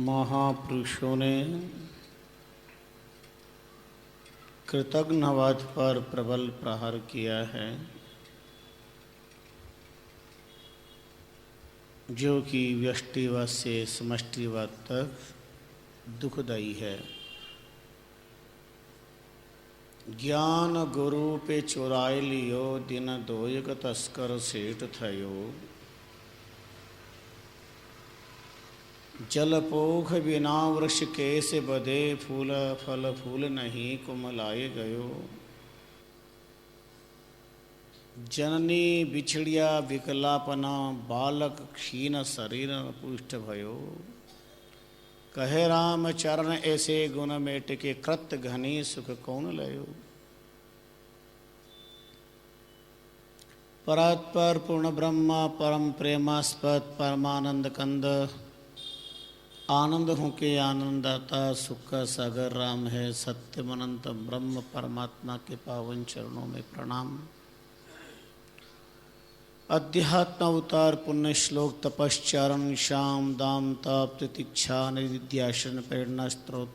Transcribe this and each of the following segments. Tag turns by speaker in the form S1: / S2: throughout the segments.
S1: महापुरुषों ने कृतघ्नवध पर प्रबल प्रहार किया है, जो कि व्यष्टिवध से समष्टिवध तक दुखदायी है। ज्ञान गुरु पे चुराए लियो, दिन दोयक तस्कर सेठ थयो। जलपोख बिना वृक्ष कैसे बधे, फूल फल फूल नहीं कुमलाए गयो। जननी बिछड़िया विकलापना, बालक क्षीण शरीर पुष्ट भयो। कहे राम चरण ऐसे गुण मेट के, कृत घनी सुख कौन लयो। परात्पर पूर्ण ब्रह्मा परम प्रेमास्पद परमानंद कंद, आनंद हूँ के आनंददाता, सुख का सागर राम है। सत्यम अनंत ब्रह्म परमात्मा के पावन चरणों में प्रणाम। अध्यात्म अवतार पुण्य श्लोक तपश्चरण श्याम दाम ताप तितिक्षा निधिध्यासन प्रेरणा स्त्रोत,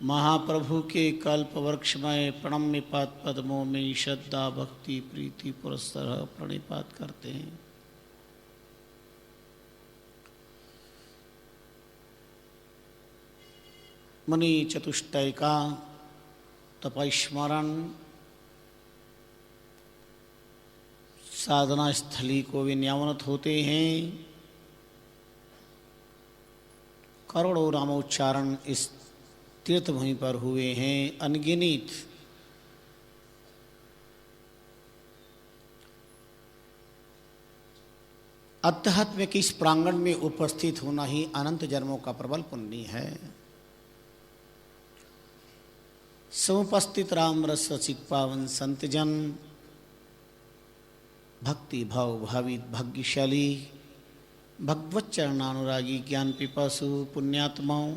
S1: महाप्रभु के कल्प वृक्षमय प्रणम्य पाद पद्मों में श्रद्धा भक्ति प्रीति पुरस्सर प्रणिपात करते हैं। मुनि चतुष्टय का तपस्मरण साधना स्थली को विन्यावनत होते हैं। करोड़ों रामोच्चारण इस तीर्थ भूमि पर हुए हैं, अनगिनित। अध्यात्म के इस प्रांगण में उपस्थित होना ही अनंत जन्मों का प्रबल पुण्य है। समुपस्थित राम रस रसिक पावन संत जन, भक्ति भाव भावित भाग्यशाली भगवत चरणानुरागी ज्ञान पिपासु पुण्यात्माओं,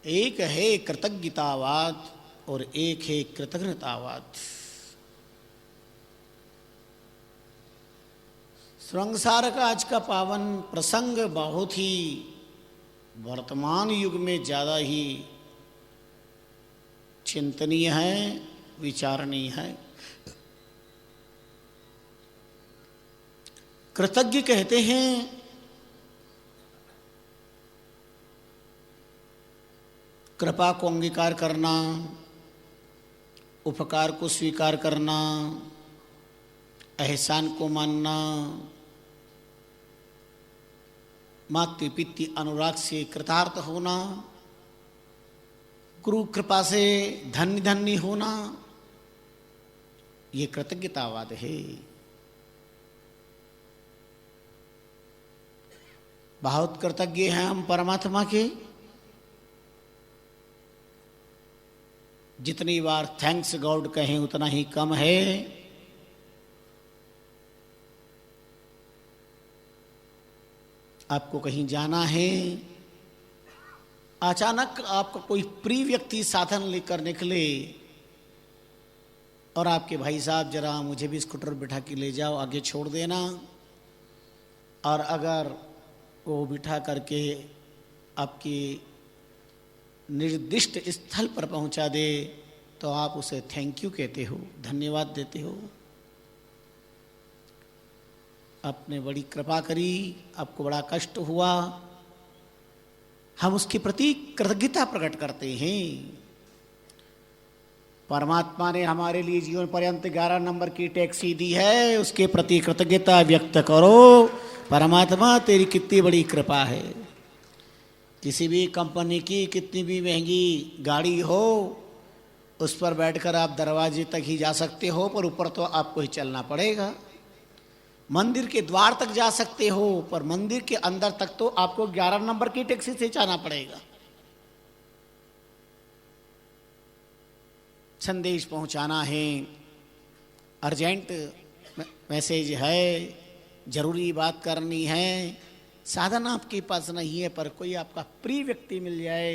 S1: एक है कृतज्ञतावाद और एक है कृतज्ञतावाद। संसार का आज का पावन प्रसंग बहुत ही वर्तमान युग में ज़्यादा ही चिंतनीय है, विचारणीय है। कृतज्ञ कहते हैं कृपा को अंगीकार करना, उपकार को स्वीकार करना, एहसान को मानना, मातृ पितृ अनुराग से कृतार्थ होना, गुरु कृपा से धन्य धन्य होना, ये कृतज्ञतावाद है। बहुत कृतज्ञ हैं हम परमात्मा के। जितनी बार थैंक्स गॉड कहें उतना ही कम है। आपको कहीं जाना है, अचानक आपका कोई प्रिय व्यक्ति साधन लेकर निकले और आपके भाई साहब जरा मुझे भी स्कूटर बिठा के ले जाओ, आगे छोड़ देना। और अगर वो बिठा करके आपकी निर्दिष्ट स्थल पर पहुंचा दे तो आप उसे थैंक यू कहते हो, धन्यवाद देते हो। आपने बड़ी कृपा करी, आपको बड़ा कष्ट हुआ, हम उसके प्रति कृतज्ञता प्रकट करते हैं। परमात्मा ने हमारे लिए जीवन पर्यंत 11 नंबर की टैक्सी दी है, उसके प्रति कृतज्ञता व्यक्त करो। परमात्मा तेरी कितनी बड़ी कृपा है। किसी भी कंपनी की कितनी भी महंगी गाड़ी हो, उस पर बैठकर आप दरवाजे तक ही जा सकते हो, पर ऊपर तो आपको ही चलना पड़ेगा। मंदिर के द्वार तक जा सकते हो, पर मंदिर के अंदर तक तो आपको 11 नंबर की टैक्सी से जाना पड़ेगा। संदेश पहुंचाना है, अर्जेंट मैसेज है, जरूरी बात करनी है, साधन आपके पास नहीं है, पर कोई आपका प्रिय व्यक्ति मिल जाए,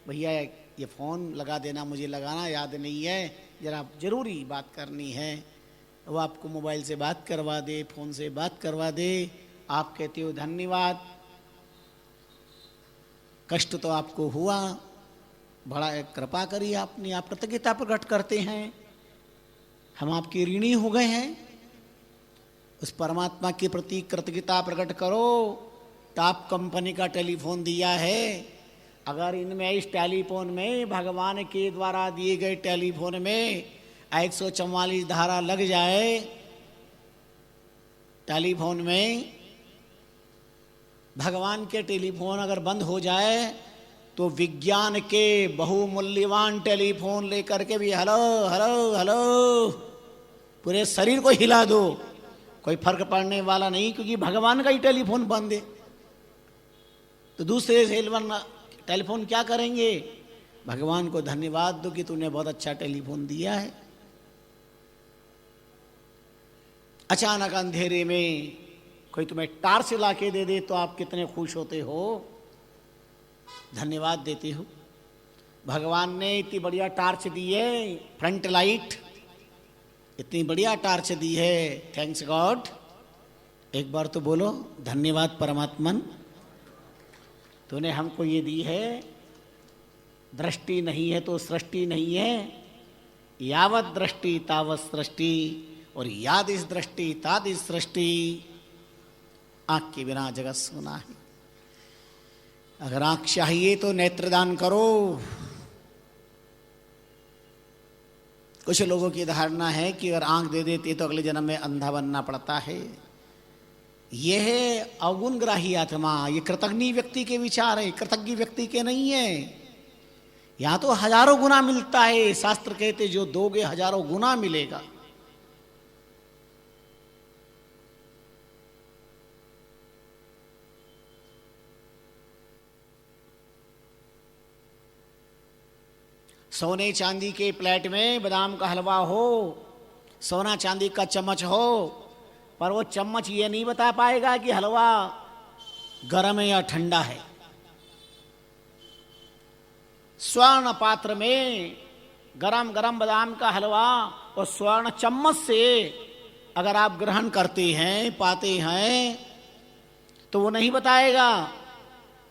S1: भैया ये फ़ोन लगा देना, मुझे लगाना याद नहीं है, जरा जरूरी बात करनी है, वो आपको मोबाइल से बात करवा दे, फोन से बात करवा दे, आप कहते हो धन्यवाद। कष्ट तो आपको हुआ, बड़ा कृपा करी आपने, आप कृतज्ञता प्रकट करते हैं, हम आपके ऋणी हो गए हैं। उस परमात्मा के प्रति कृतज्ञता प्रकट करो। टॉप कंपनी का टेलीफोन दिया है, अगर इनमें इस टेलीफोन में भगवान के द्वारा दिए गए टेलीफोन में 144 धारा लग जाए, टेलीफोन में भगवान के टेलीफोन अगर बंद हो जाए तो विज्ञान के बहुमूल्यवान टेलीफोन लेकर के भी हेलो हेलो हेलो पूरे शरीर को हिला दो, कोई फर्क पड़ने वाला नहीं, क्योंकि भगवान का ही टेलीफोन बंद है। तो दूसरे टेलीफोन क्या करेंगे? भगवान को धन्यवाद दो कि तूने बहुत अच्छा टेलीफोन दिया है। अचानक अंधेरे में कोई तुम्हें टार्च ला के दे दे तो आप कितने खुश होते हो, धन्यवाद देते हो। भगवान ने इतनी बढ़िया टार्च दी है, फ्रंट लाइट, इतनी बढ़िया टार्च दी है, थैंक्स गॉड। एक बार तो बोलो धन्यवाद परमात्मन, तूने हमको ये दी है। दृष्टि नहीं है तो सृष्टि नहीं है, यावत दृष्टि तावत सृष्टि, और याद इस दृष्टि ताद इस सृष्टि। आंख के बिना जगत सोना है। अगर आंख चाहिए तो नेत्रदान करो। कुछ लोगों की धारणा है कि अगर आंख दे देती तो अगले जन्म में अंधा बनना पड़ता है। यह है अवगुणग्राही आत्मा, ये कृतज्ञ व्यक्ति के विचार है, कृतज्ञ व्यक्ति के नहीं है। यहां तो हजारों गुना मिलता है, शास्त्र कहते जो दोगे हजारों गुना मिलेगा। सोने चांदी के प्लेट में बादाम का हलवा हो, सोना चांदी का चम्मच हो, पर वो चम्मच ये नहीं बता पाएगा कि हलवा गर्म है या ठंडा है। स्वर्ण पात्र में गरम गरम बादाम का हलवा और स्वर्ण चम्मच से अगर आप ग्रहण करते हैं, पाते हैं, तो वो नहीं बताएगा।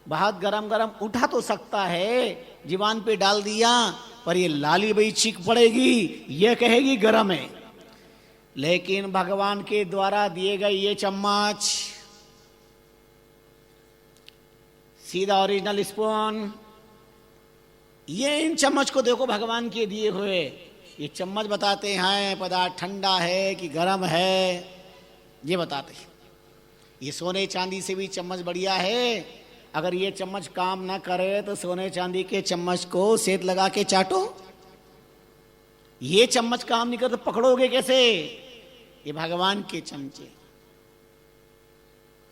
S1: बहुत गरम गरम उठा तो सकता है, जीवान पे डाल दिया, पर ये लाली बई चीख पड़ेगी, ये कहेगी गरम है। लेकिन भगवान के द्वारा दिए गए ये चम्मच, सीधा ओरिजिनल स्पून, ये इन चम्मच को देखो भगवान के दिए हुए, ये चम्मच बताते हैं पदार्थ ठंडा है कि गर्म है, ये बताते हैं। ये सोने चांदी से भी चम्मच बढ़िया है। अगर ये चम्मच काम ना करे तो सोने चांदी के चम्मच को सेंध लगा के चाटो। ये चम्मच काम नहीं करे तो पकड़ोगे कैसे? ये भगवान के चमचे।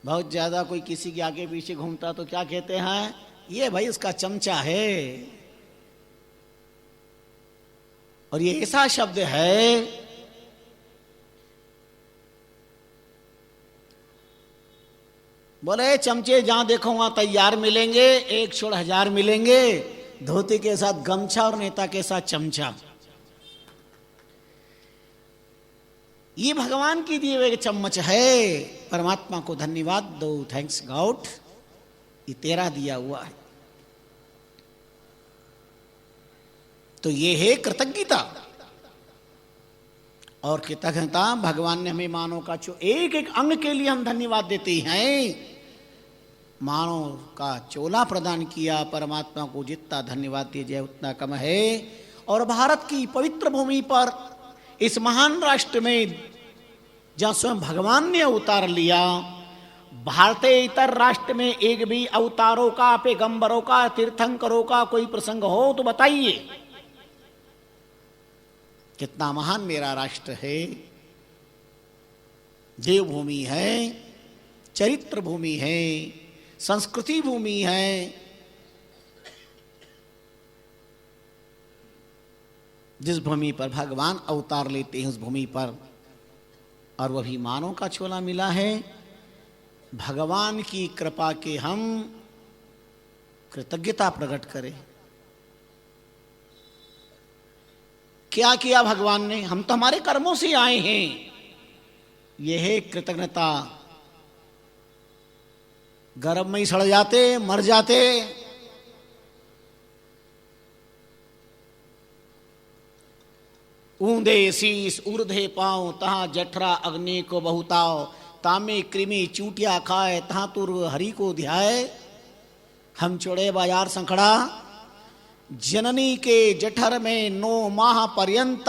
S1: बहुत ज्यादा कोई किसी के आगे पीछे घूमता तो क्या कहते हैं? ये भाई उसका चमचा है। और ये ऐसा शब्द है बोले चमचे जहां देखो वहां तैयार मिलेंगे, एक छोड़ हजार मिलेंगे, धोती के साथ गमछा और नेता के साथ चमचा। ये भगवान की दिए हुए चम्मच है। परमात्मा को धन्यवाद दो, थैंक्स गॉड, ये तेरा दिया हुआ है। तो ये है कृतज्ञता। और कृतज्ञता भगवान ने हमें मानव का एक एक अंग के लिए हम धन्यवाद देते हैं। मानव का चोला प्रदान किया, परमात्मा को जितना धन्यवाद दिया जाए उतना कम है। और भारत की पवित्र भूमि पर, इस महान राष्ट्र में जहां स्वयं भगवान ने अवतार लिया, भारतीय इतर राष्ट्र में एक भी अवतारों का, पैगंबरों का, तीर्थंकरों का कोई प्रसंग हो तो बताइए। कितना महान मेरा राष्ट्र है, देवभूमि है, चरित्र भूमि है, संस्कृति भूमि है। जिस भूमि पर भगवान अवतार लेते हैं उस भूमि पर, और वह भी मानव का छोला मिला है। भगवान की कृपा के हम कृतज्ञता प्रकट करें। क्या किया भगवान ने? हम तो हमारे कर्मों से आए हैं। ये है कृतज्ञता। गर्भ में ही सड़ जाते, मर जाते। ऊंधे शीस ऊर्धे पांव, तहां जठरा अग्नि को बहुताओ। तामे कृमि चूटिया खाए, तहां तुर हरि को ध्याए। हम चौड़े बाजार संखड़ा, जननी के जठर में 9 माह पर्यंत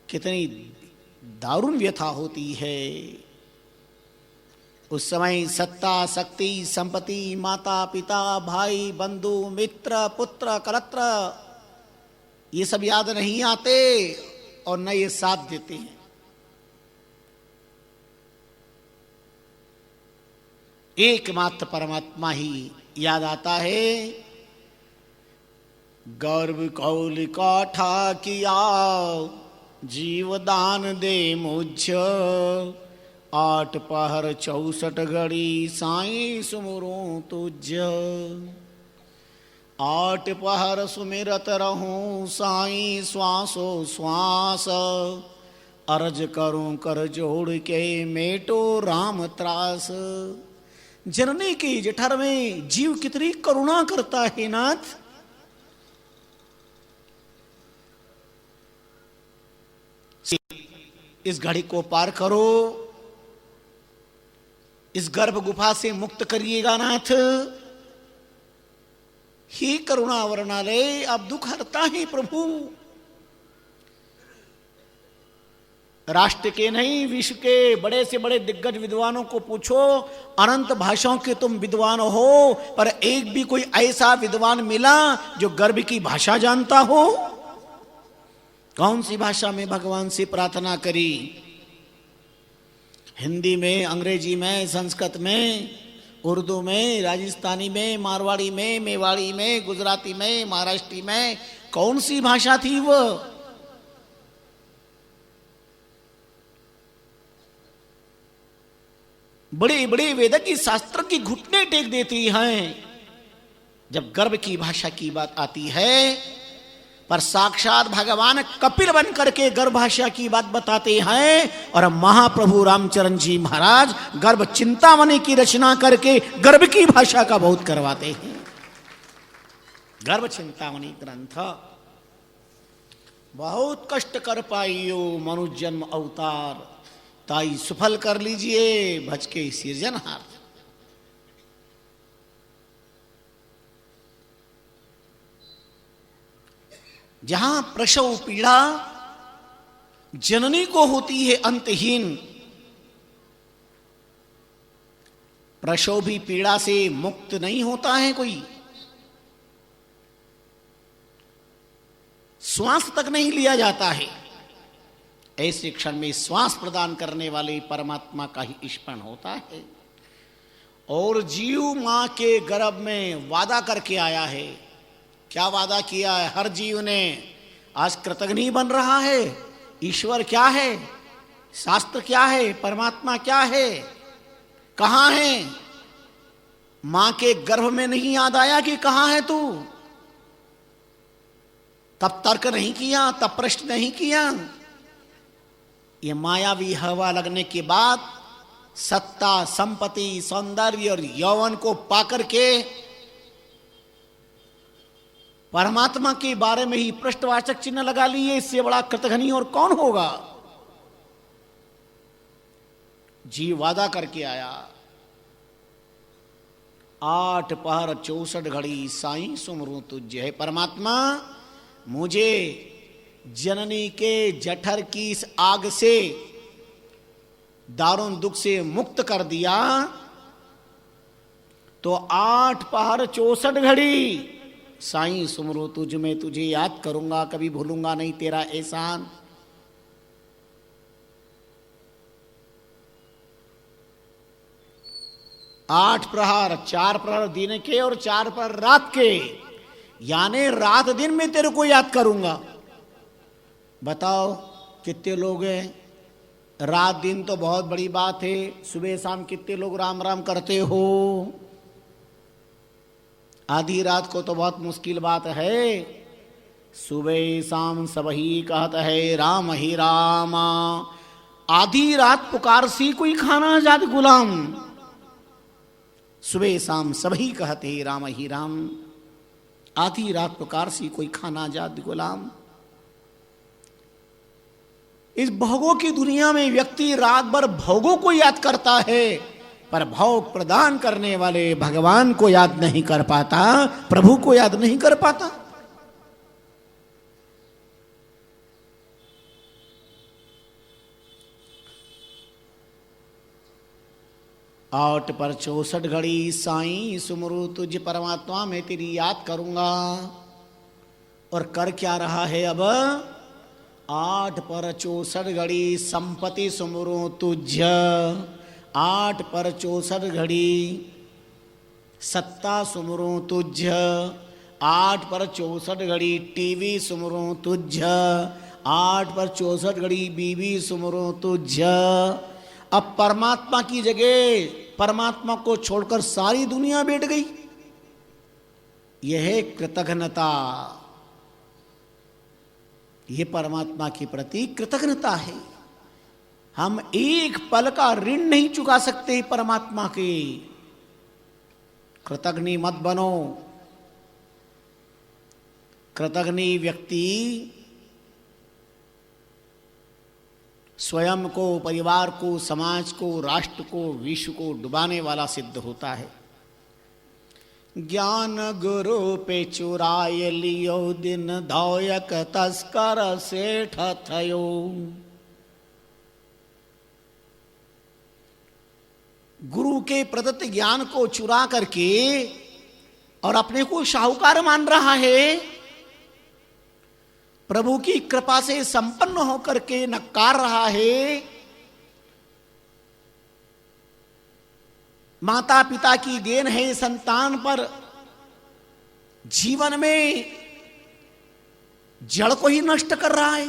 S1: कितनी दारुण व्यथा होती है। उस समय सत्ता, शक्ति, संपत्ति, माता पिता, भाई, बंधु, मित्र, पुत्र, कलत्र, ये सब याद नहीं आते और न ये साथ देते हैं। एकमात्र परमात्मा ही याद आता है। गर्भ कौल काठा किया, जीवदान दे मुझ। 8 पहर 64 घड़ी, साईं सुमरूं तुझ। 8 पहर सुमिरत रहूं, साईं श्वासो श्वास। अर्ज करूं कर जोड़ के, मेटो राम त्रास। जननी के जठर में जीव कितनी करुणा करता है नाथ। इस घड़ी को पार करो, इस गर्भ गुफा से मुक्त करिएगा नाथ। ही करुणा वर्णालय, अब दुख हरता है प्रभु। राष्ट्र के नहीं, विश्व के बड़े से बड़े दिग्गज विद्वानों को पूछो, अनंत भाषाओं के तुम विद्वान हो, पर एक भी कोई ऐसा विद्वान मिला जो गर्भ की भाषा जानता हो? कौन सी भाषा में भगवान से प्रार्थना करी? हिंदी में, अंग्रेजी में, संस्कृत में, उर्दू में, राजस्थानी में, मारवाड़ी में, मेवाड़ी में, गुजराती में, महाराष्ट्री में, कौन सी भाषा थी वो? बड़े बड़े वेद की शास्त्र की घुटने टेक देती हैं जब गर्भ की भाषा की बात आती है। पर साक्षात भगवान कपिल बन करके गर्भ भाषा की बात बताते हैं। और महाप्रभु रामचरण जी महाराज गर्भ चिंतामणि की रचना करके गर्भ की भाषा का बहुत करवाते हैं। गर्भ चिंतामणि ग्रंथ बहुत कष्ट कर पाइयो मनुष्य जन्म अवतार, ताई सुफल कर लीजिए भज के सिरजनहार। जहां प्रसव पीड़ा जननी को होती है अंतहीन, प्रसव भी पीड़ा से मुक्त नहीं होता है कोई। श्वास तक नहीं लिया जाता है। ऐसे क्षण में श्वास प्रदान करने वाले परमात्मा का ही स्मरण होता है। और जीव मां के गर्भ में वादा करके आया है। क्या वादा किया है हर जीव ने? आज कृतज्ञ बन रहा है। ईश्वर क्या है, शास्त्र क्या है, परमात्मा क्या है, कहां है? मां के गर्भ में नहीं याद आया कि कहां है तू? तब तर्क नहीं किया, तब प्रश्न नहीं किया। ये मायावी हवा लगने के बाद सत्ता, संपत्ति, सौंदर्य और यौवन को पाकर के परमात्मा के बारे में ही प्रश्नवाचक चिन्ह लगा लिए। इससे बड़ा कृतघ्नी और कौन होगा? जीव वादा करके आया, 8 पहर 64 घड़ी साईं सुमरूं तुझे। है परमात्मा, मुझे जननी के जठर की इस आग से, दारुण दुख से मुक्त कर दिया तो 8 पहर 64 घड़ी साईं सुमरो तुझ में, तुझे याद करूंगा, कभी भूलूंगा नहीं तेरा एहसान। आठ प्रहर, 4 प्रहर दिन के और 4 प्रहर रात के, यानी रात दिन में तेरे को याद करूंगा। बताओ कितने लोग हैं? रात दिन तो बहुत बड़ी बात है, सुबह शाम कितने लोग राम राम करते हो? आधी रात को तो बहुत मुश्किल बात है। सुबह शाम सब ही कहता है राम ही राम, आधी रात पुकार सी कोई खाना जात गुलाम, सुबह शाम सभी कहते राम ही राम। आधी रात पुकार सी कोई खाना जात गुलाम। इस भोगों की दुनिया में व्यक्ति रात भर भोगों को याद करता है, पर भोग प्रदान करने वाले भगवान को याद नहीं कर पाता, प्रभु को याद नहीं कर पाता। आठ पर 64 घड़ी साईं सुमरू तुझ परमात्मा में तेरी याद करूंगा। और कर क्या रहा है अब? 8 पर 64 घड़ी संपत्ति सुमरू तुझ, 8 पर 64 घड़ी सत्ता सुमरू तुझ, 8 पर 64 घड़ी टीवी सुमरू तुझ, 8 पर 64 घड़ी बीवी सुमरू तुझ। अब परमात्मा की जगह परमात्मा को छोड़कर सारी दुनिया बैठ गई। यह है कृतज्ञता, यह परमात्मा के प्रति कृतज्ञता है। हम एक पल का ऋण नहीं चुका सकते परमात्मा के। कृतज्ञ मत बनो। कृतज्ञ व्यक्ति स्वयं को, परिवार को, समाज को, राष्ट्र को, विश्व को डुबाने वाला सिद्ध होता है। ज्ञान गुरु पे चुराए लियो, दिन धौयक तस्कर सेठ थयो। गुरु के प्रदत्त ज्ञान को चुरा करके और अपने को साहूकार मान रहा है, प्रभु की कृपा से संपन्न होकर के नकार रहा है। माता पिता की देन है संतान पर, जीवन में जड़ को ही नष्ट कर रहा है।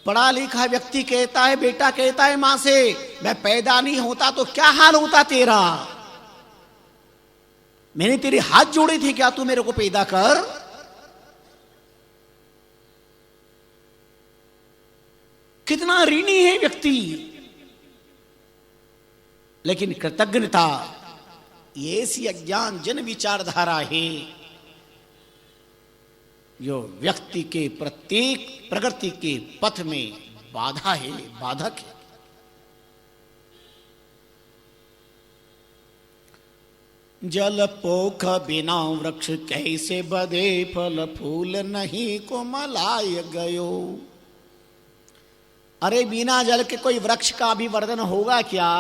S1: पढ़ा लिखा व्यक्ति कहता है, बेटा कहता है मां से, मैं पैदा नहीं होता तो क्या हाल होता तेरा, मैंने तेरे हाथ जोड़े थे क्या, तू मेरे को पैदा कर। कितना ऋणी है व्यक्ति। लेकिन कृतज्ञता ये ऐसी अज्ञान जन विचारधारा है जो व्यक्ति के प्रत्येक प्रगति के पथ में बाधा है, बाधक है। जल पोख बिना वृक्ष कैसे बधे, फल फूल नहीं कोमलाय गयो। अरे बिना जल के कोई वृक्ष का भी वर्धन होगा क्या?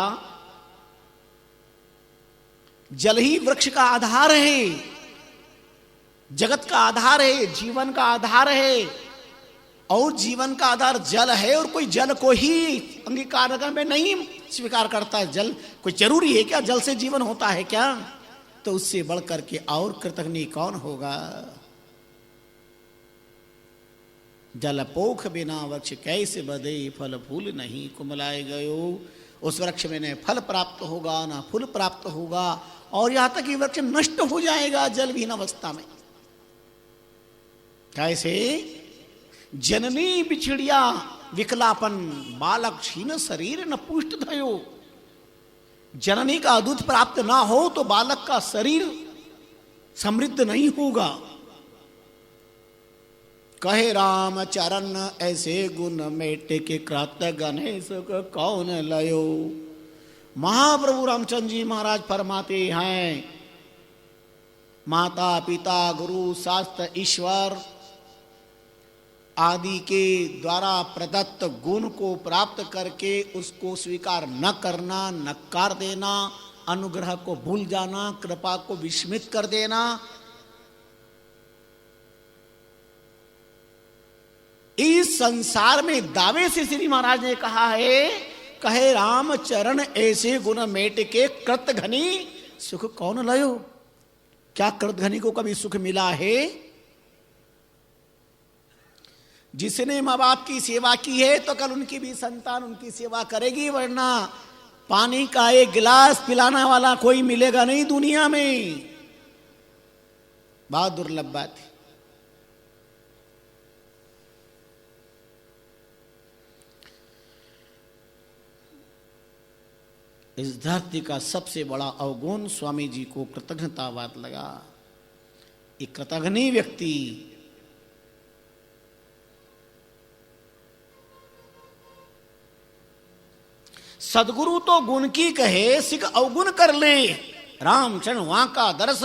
S1: जल ही वृक्ष का आधार है, जगत का आधार है, जीवन का आधार है। और जीवन का आधार जल है, और कोई जल को ही अंगीकार में नहीं स्वीकार करता। जल कोई जरूरी है क्या? जल से जीवन होता है क्या? तो उससे बढ़कर के और कृतज्ञ कौन होगा? जल पोख बिना वृक्ष कैसे बधे, फल फूल नहीं कुमलाए गयो। उस वृक्ष में न फल प्राप्त होगा ना फूल प्राप्त होगा, और यहां तक कि वृक्ष नष्ट हो जाएगा जलविहीन अवस्था में। कैसे? जननी बिछड़िया विकलापन, बालक क्षीण शरीर न पुष्ट भयो। जननी का दूध प्राप्त ना हो तो बालक का शरीर समृद्ध नहीं होगा। कहे राम चरण ऐसे गुण मेटे के कृत गणेश को कौन लयो। महाप्रभु रामचंद्र जी महाराज फरमाते हैं, माता पिता गुरु शास्त्र ईश्वर आदि के द्वारा प्रदत्त गुण को प्राप्त करके उसको स्वीकार न करना, नकार देना, अनुग्रह को भूल जाना, कृपा को विस्मृत कर देना, इस संसार में दावे से श्री महाराज ने कहा है, कहे राम चरण ऐसे गुण मेट के कृत घनी सुख कौन लयो। क्या कृत घनी को कभी सुख मिला है? जिसने मां बाप की सेवा की है तो कल उनकी भी संतान उनकी सेवा करेगी, वरना पानी का एक गिलास पिलाना वाला कोई मिलेगा नहीं दुनिया में। बहुत दुर्लभ बात है। इस धरती का सबसे बड़ा अवगुण स्वामी जी को कृतज्ञतावाद लगा। एक कृतघ्नी व्यक्ति सदगुरु तो गुण की कहे सिख अवगुण कर ले, रामचरण वहां का दर्श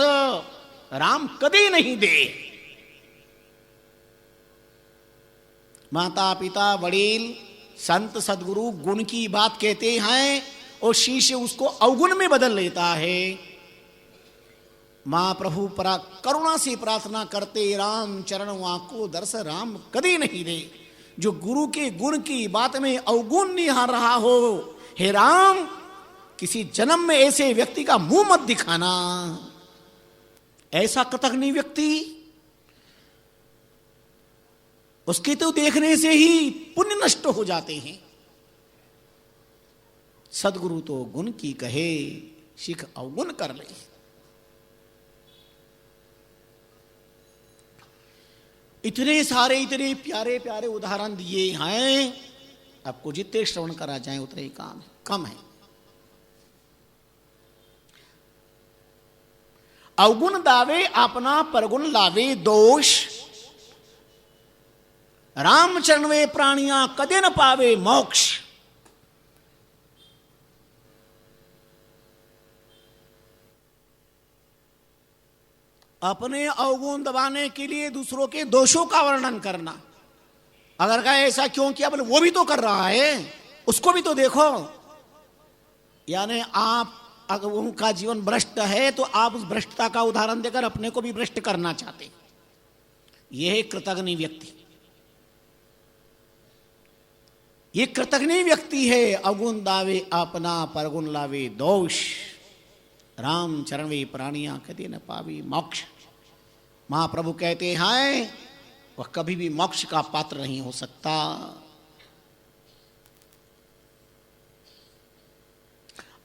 S1: राम कभी नहीं दे। माता पिता वडील संत सदगुरु गुण की बात कहते हैं और शिष्य उसको अवगुण में बदल लेता है। मां प्रभु परा करुणा से प्रार्थना करते, राम चरण वहां को दर्श राम कभी नहीं दे। जो गुरु के गुण की बात में अवगुण निहार रहा हो, हे राम किसी जन्म में ऐसे व्यक्ति का मुंह मत दिखाना। ऐसा कृतघ्नी व्यक्ति, उसके तो देखने से ही पुण्य नष्ट हो जाते हैं। सदगुरु तो गुण की कहे सिख अवगुण कर ले। इतने सारे इतने प्यारे प्यारे उदाहरण दिए हैं, आपको जितने श्रवण करा जाए उतने ही काम है, कम है। अवगुण दावे अपना परगुण लावे दोष, रामचरण वे प्राणियां कदे न पावे मोक्ष। अपने अवगुण दबाने के लिए दूसरों के दोषों का वर्णन करना। अगर कहे ऐसा क्यों किया, बोले वो भी तो कर रहा है, उसको भी तो देखो। यानी आप अगर उनका जीवन भ्रष्ट है तो आप उस भ्रष्टता का उदाहरण देकर अपने को भी भ्रष्ट करना चाहते। यह है कृतघ्नी व्यक्ति। ये कृतघ्नी व्यक्ति है। अवगुण दावे अपना परगुण लावे दोष, राम चरण वे प्राणियां कदे न पावी मोक्ष। महाप्रभु कहते हैं वह कभी भी मोक्ष का पात्र नहीं हो सकता।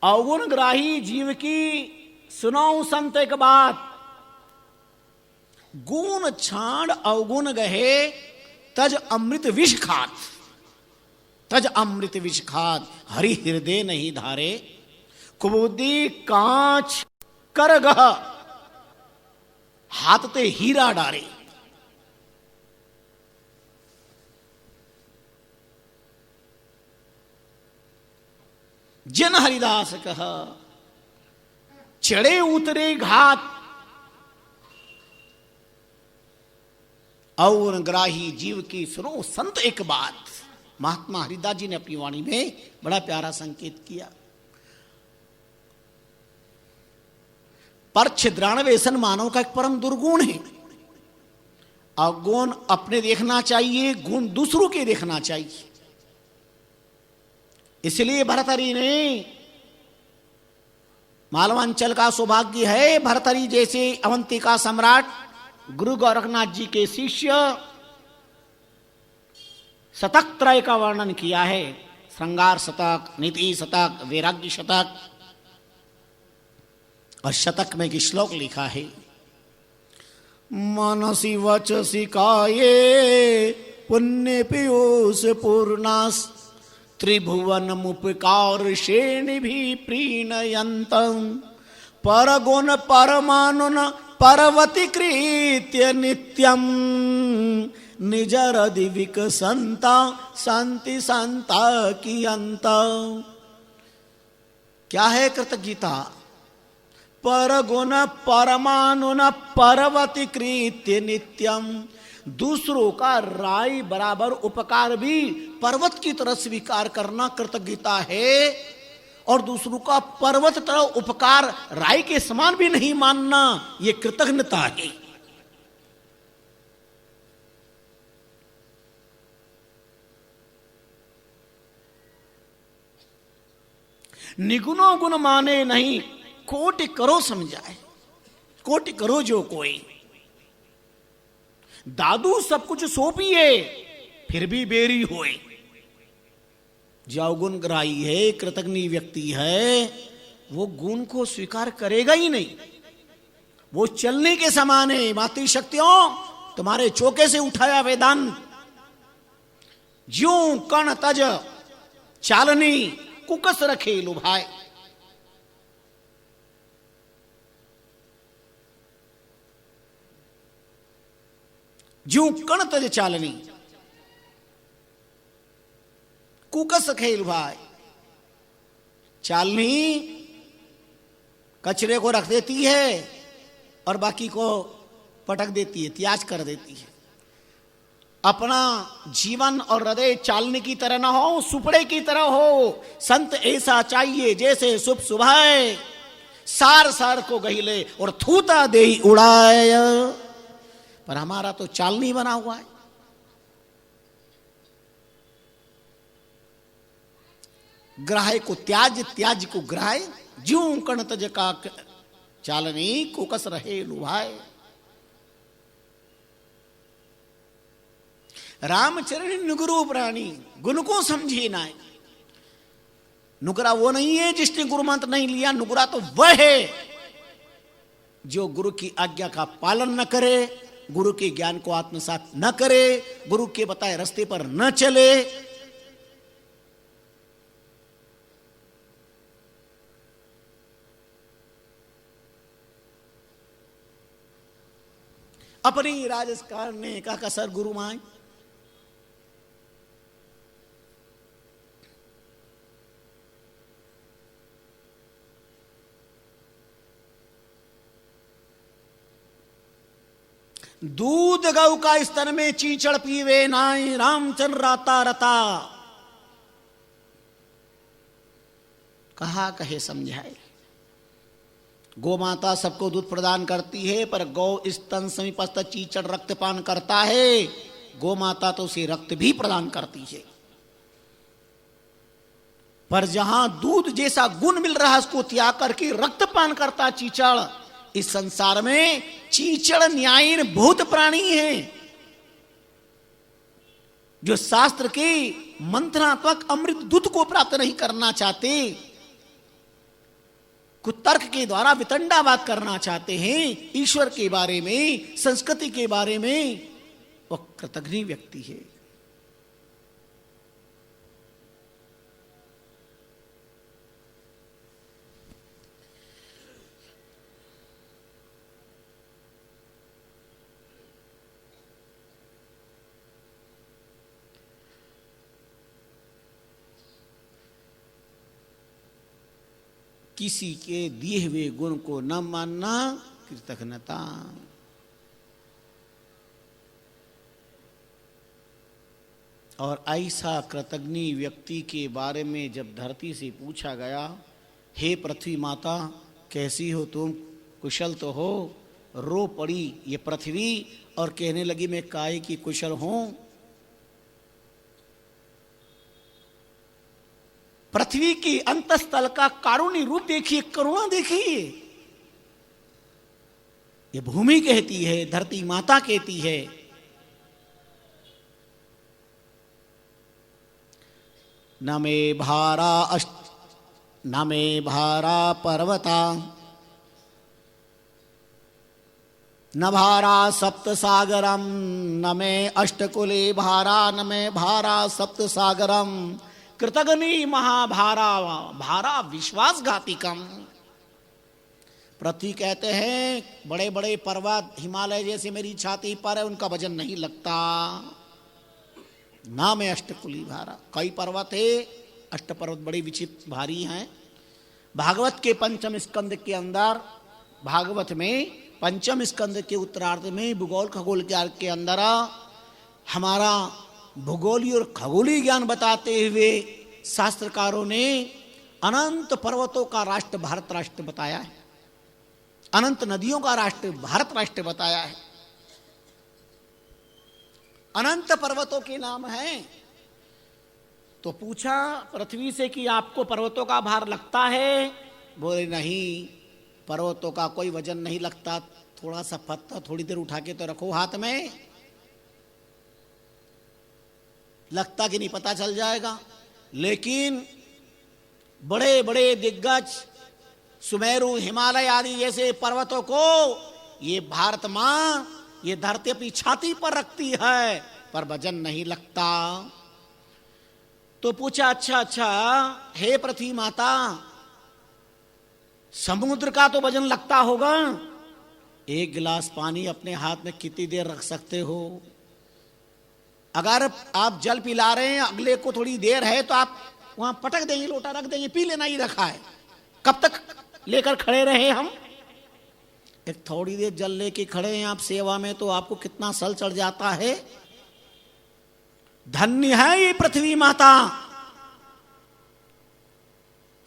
S1: अवगुण ग्राही जीव की सुनाऊं संत एक बात, गुण छाड़ अवगुण गहे तज अमृत विष खात। तज अमृत विष खात हरि हृदय नहीं धारे, कुबुद्धि कांच कर गह हाथ ते हीरा डारे। जन हरिदास कह चढ़े उतरे घात, और ग्राही जीव की सुनो संत एक बात। महात्मा हरिदास जी ने अपनी वाणी में बड़ा प्यारा संकेत किया। पर छिद्राण व्यसन मानव का एक परम दुर्गुण है। अवगुण अपने देखना चाहिए, गुण दूसरों के देखना चाहिए। इसलिए भरतरी ने, मालवांचल का सौभाग्य है, भरतरी जैसे अवंती का सम्राट गुरु गोरखनाथ जी के शिष्य शतक त्रय का वर्णन किया है। श्रृंगार शतक, नीति शतक, वैराग्य शतक, और शतक में एक श्लोक लिखा है, मनसी वचसी काये पुण्य पीयूष पूर्णास, त्रिभुवन मुपकार श्रेणी भी प्रीणयंतम, परगुण परमानुन परवति कृत्य नित्यम, निजर दिविक संता शांति संता की अंत। क्या है कृतज्ञता? परगुण परमानुन परवति कृत्य नित्यम, दूसरों का राय बराबर उपकार भी पर्वत की तरह स्वीकार करना कृतज्ञता है, और दूसरों का पर्वत तरह उपकार राय के समान भी नहीं मानना, यह कृतज्ञता है। निगुणों गुण माने नहीं, कोटि करो समझाए, कोटि करो जो कोई। दादू सब कुछ सौंपिए फिर भी बेरी होए। जो अवगुण ग्राही है, कृतज्ञ व्यक्ति है, वो गुण को स्वीकार करेगा ही नहीं। वो चलने के समान है। मातृशक्तियों तुम्हारे चौके से उठाया वेदांत, ज्यों कण तज चालनी कुकस रखे लुभाए। ज्यों कण तज चालनी, कुकस खेल भाई। चालनी कचरे को रख देती है और बाकी को पटक देती है, त्याज कर देती है। अपना जीवन और हृदय चालनी की तरह ना हो, सुपड़े की तरह हो। संत ऐसा चाहिए जैसे शुभ सुभाए, सार सार को गहिले और थूता दे उड़ाए। पर हमारा तो चालनी बना हुआ है। ग्राह्य को त्याज, त्याज को ग्राह्य। ज्यों कण तज का चालनी, कुकस रहे लुभाए। रामचरण नुगुरु प्राणी, गुण को समझे नाय। नुगरा वो नहीं है जिसने गुरु मंत्र नहीं लिया, नुगरा तो वह है जो गुरु की आज्ञा का पालन न करे, गुरु के ज्ञान को आत्मसात न करे, गुरु के बताए रास्ते पर न चले। अपनी राजस्कार ने कहा सर गुरु माए, दूध गौ का स्तन में चीचड़ पीवे नाई, रामचंद्र राता रता। कहा कहे समझाए। गौ माता सबको दूध प्रदान करती है, पर गौ स्तन समीपस्थ चीचड़ रक्तपान करता है। गौ माता तो उसे रक्त भी प्रदान करती है, पर जहां दूध जैसा गुण मिल रहा है उसको त्याग करके रक्तपान करता चीचड़। इस संसार में चीचड़ न्यायीन भूत प्राणी है, जो शास्त्र के मंत्रात्मक अमृत दूध को प्राप्त नहीं करना चाहते, कुतर्क के द्वारा वितंडावाद करना चाहते हैं ईश्वर के बारे में, संस्कृति के बारे में, वह कृतघ्न व्यक्ति है। किसी के दिए हुए गुण को न मानना कृतघ्नता। और ऐसा कृतघ्नी व्यक्ति के बारे में जब धरती से पूछा गया, हे पृथ्वी माता कैसी हो तुम, कुशल तो हो? रो पड़ी ये पृथ्वी और कहने लगी मैं काय की कुशल हूं। पृथ्वी की अंतस्थल का कारुण्य रूप देखिए, करुणा देखिए। ये भूमि कहती है, धरती माता कहती है, न मे भारा पर्वता, न भारा सप्त सागरम, न मे अष्टकुले भारा, न मे भारा सप्त सागरम, कृतघ्नी महाभारा भारा विश्वासघातिकम। पृथ्वी कहते हैं बड़े बड़े पर्वत हिमालय जैसे मेरी छाती पर है, उनका वजन नहीं लगता। नाम है अष्टकुली भारा, कई पर्वत है, अष्ट पर्वत बड़े विचित्र भारी हैं। भागवत के पंचम स्कंद के अंदर, भागवत में पंचम स्कंद के उत्तरार्ध में भूगोल खगोल के अंदर हमारा भूगोलीय और खगोलीय ज्ञान बताते हुए शास्त्रकारों ने अनंत पर्वतों का राष्ट्र भारत राष्ट्र बताया है, अनंत नदियों का राष्ट्र भारत राष्ट्र बताया है। अनंत पर्वतों के नाम हैं। तो पूछा पृथ्वी से कि आपको पर्वतों का भार लगता है? बोले नहीं, पर्वतों का कोई वजन नहीं लगता, थोड़ा सा पत्थर थोड़ी देर उठा के तो रखो हाथ में, लगता कि नहीं पता चल जाएगा। लेकिन बड़े बड़े दिग्गज सुमेरु हिमालय आदि जैसे पर्वतों को ये भारत मां, ये धरती अपनी छाती पर रखती है, पर वजन नहीं लगता। तो पूछा अच्छा हे पृथ्वी माता, समुद्र का तो वजन लगता होगा, एक गिलास पानी अपने हाथ में कितनी देर रख सकते हो? अगर आप जल पिला रहे हैं, अगले को थोड़ी देर है तो आप वहां पटक देंगे, लोटा रख देंगे, पी लेना ही रखा है, कब तक लेकर खड़े रहे हम। एक थोड़ी देर जल लेके खड़े हैं आप सेवा में, तो आपको कितना सल चढ़ जाता है। धन्य है ये पृथ्वी माता,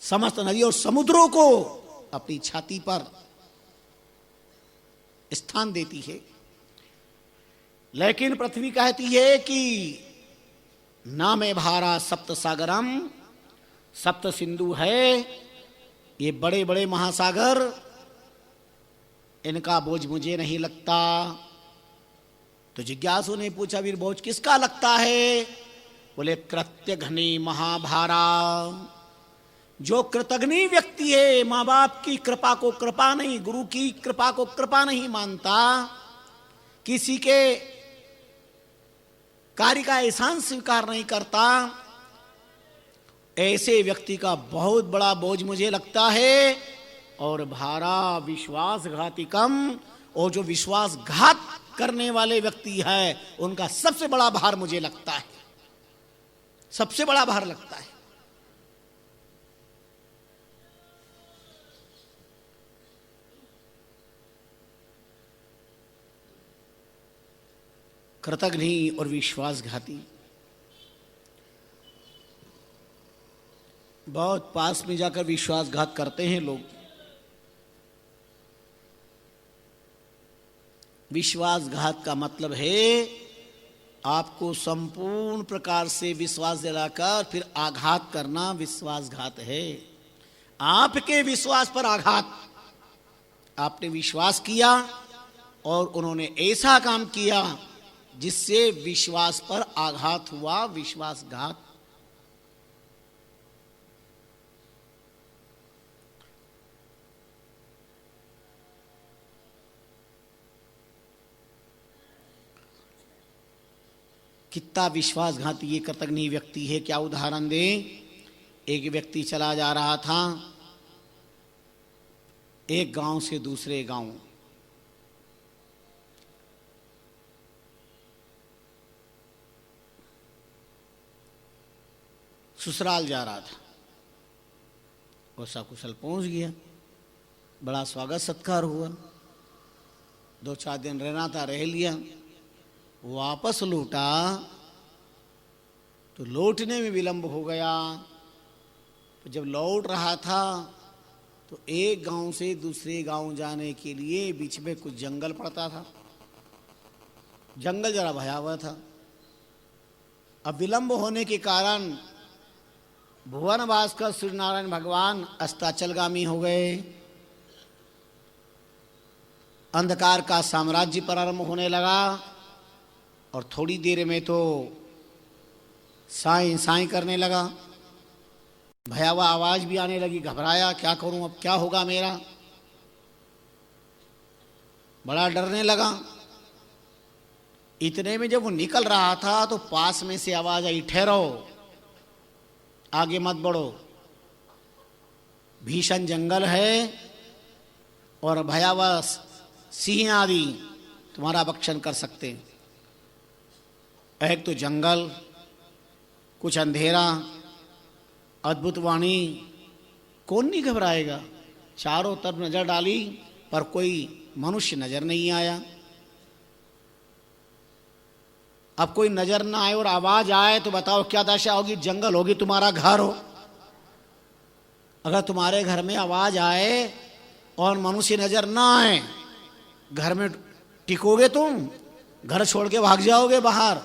S1: समस्त नदी और समुद्रों को अपनी छाती पर स्थान देती है। लेकिन पृथ्वी कहती है कि ना में भारा सप्त सागरम, सप्त सिंधु है, ये बड़े बड़े महासागर, इनका बोझ मुझे नहीं लगता। तो जिज्ञासु ने पूछा, वीर बोझ किसका लगता है? बोले कृत्यघ्नि महाभारा। जो कृतघ्नि व्यक्ति है, माँ बाप की कृपा को कृपा नहीं, गुरु की कृपा को कृपा नहीं मानता, किसी के कार्य का एहसान स्वीकार नहीं करता, ऐसे व्यक्ति का बहुत बड़ा बोझ मुझे लगता है। और भारा विश्वासघातिकम, और जो विश्वासघात करने वाले व्यक्ति है उनका सबसे बड़ा भार मुझे लगता है, सबसे बड़ा भार लगता है। कृतघ्नि और विश्वासघाती, बहुत पास में जाकर विश्वासघात करते हैं लोग। विश्वासघात का मतलब है आपको संपूर्ण प्रकार से विश्वास दिलाकर फिर आघात करना, विश्वासघात है। आपके विश्वास पर आघात, आपने विश्वास किया और उन्होंने ऐसा काम किया जिससे विश्वास पर आघात हुआ, विश्वासघात। कितना विश्वासघाती ये कृतघ्नि व्यक्ति है, क्या उदाहरण दें। एक व्यक्ति चला जा रहा था एक गांव से दूसरे गांव, ससुराल जा रहा था, वो सकुशल पहुंच गया, बड़ा स्वागत सत्कार हुआ, 2-4 दिन रहना था, रह लिया। वापस लौटा तो लौटने में विलंब हो गया। तो जब लौट रहा था तो एक गांव से दूसरे गांव जाने के लिए बीच में कुछ जंगल पड़ता था, जंगल जरा भयावह था। अब विलंब होने के कारण भुवन भास्कर सूर्य नारायण भगवान अस्ताचलगामी हो गए। अंधकार का साम्राज्य प्रारंभ होने लगा और थोड़ी देर में तो साईं साईं करने लगा, भयावह आवाज भी आने लगी। घबराया, क्या करूं, अब क्या होगा मेरा, बड़ा डरने लगा। इतने में जब वो निकल रहा था तो पास में से आवाज आई, ठहरो, आगे मत बढ़ो, भीषण जंगल है और भयावह सिंह आदि तुम्हारा भक्षण कर सकते हैं। एक तो जंगल, कुछ अंधेरा, अद्भुत वाणी, कौन नहीं घबराएगा। चारों तरफ नजर डाली पर कोई मनुष्य नजर नहीं आया। अब कोई नजर ना आए और आवाज आए तो बताओ क्या दशा होगी। जंगल होगी, तुम्हारा घर हो, अगर तुम्हारे घर में आवाज आए और मनुष्य नजर ना आए, घर में टिकोगे तुम? घर छोड़ के भाग जाओगे बाहर।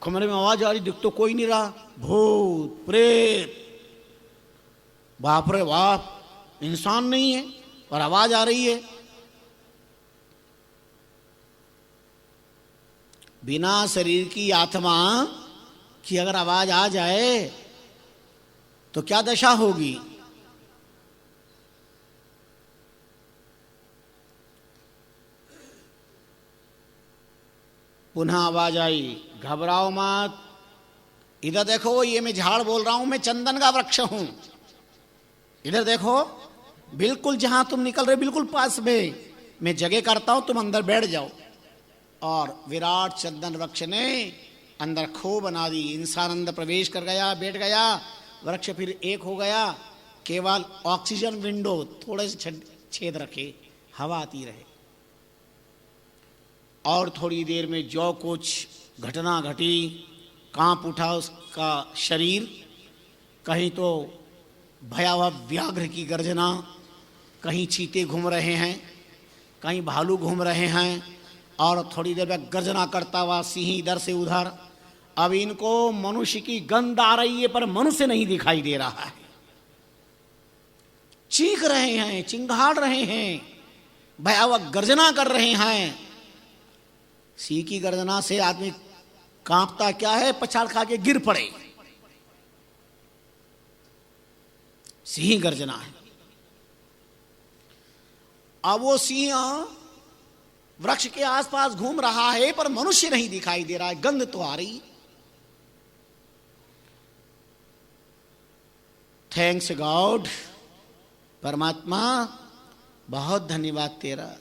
S1: कमरे में आवाज आ रही, दिख तो कोई नहीं रहा, भूत प्रेत, बाप रे बाप, इंसान नहीं है और आवाज आ रही है। बिना शरीर की आत्मा की अगर आवाज आ जाए तो क्या दशा होगी। पुनः आवाज आई, घबराओ मत, इधर देखो, ये मैं झाड़ बोल रहा हूं, मैं चंदन का वृक्ष हूं, इधर देखो, बिल्कुल जहां तुम निकल रहे बिल्कुल पास में मैं जगह करता हूं, तुम अंदर बैठ जाओ। और विराट चंदन वृक्ष ने अंदर खो बना दी, इंसान अंदर प्रवेश कर गया, बैठ गया, वृक्ष फिर एक हो गया, केवल ऑक्सीजन विंडो थोड़े से छेद रखे, हवा आती रहे। और थोड़ी देर में जो कुछ घटना घटी, कांप उठा उसका शरीर, कहीं तो भयावह व्याघ्र की गर्जना, कहीं चीते घूम रहे हैं, कहीं भालू घूम रहे हैं, और थोड़ी देर में गर्जना करता हुआ सिंह इधर से उधर। अब इनको मनुष्य की गंध आ रही है पर मनुष्य नहीं दिखाई दे रहा है। चीख रहे हैं, चिंगाड़ रहे हैं, भयावह गर्जना कर रहे हैं। सिंह की गर्जना से आदमी कांपता क्या है, पछाड़ खा के गिर पड़े। सिंह गर्जना है। अब वो सिंह वृक्ष के आसपास घूम रहा है पर मनुष्य नहीं दिखाई दे रहा है, गंध तो आ रही। थैंक्स गॉड, परमात्मा बहुत धन्यवाद तेरा।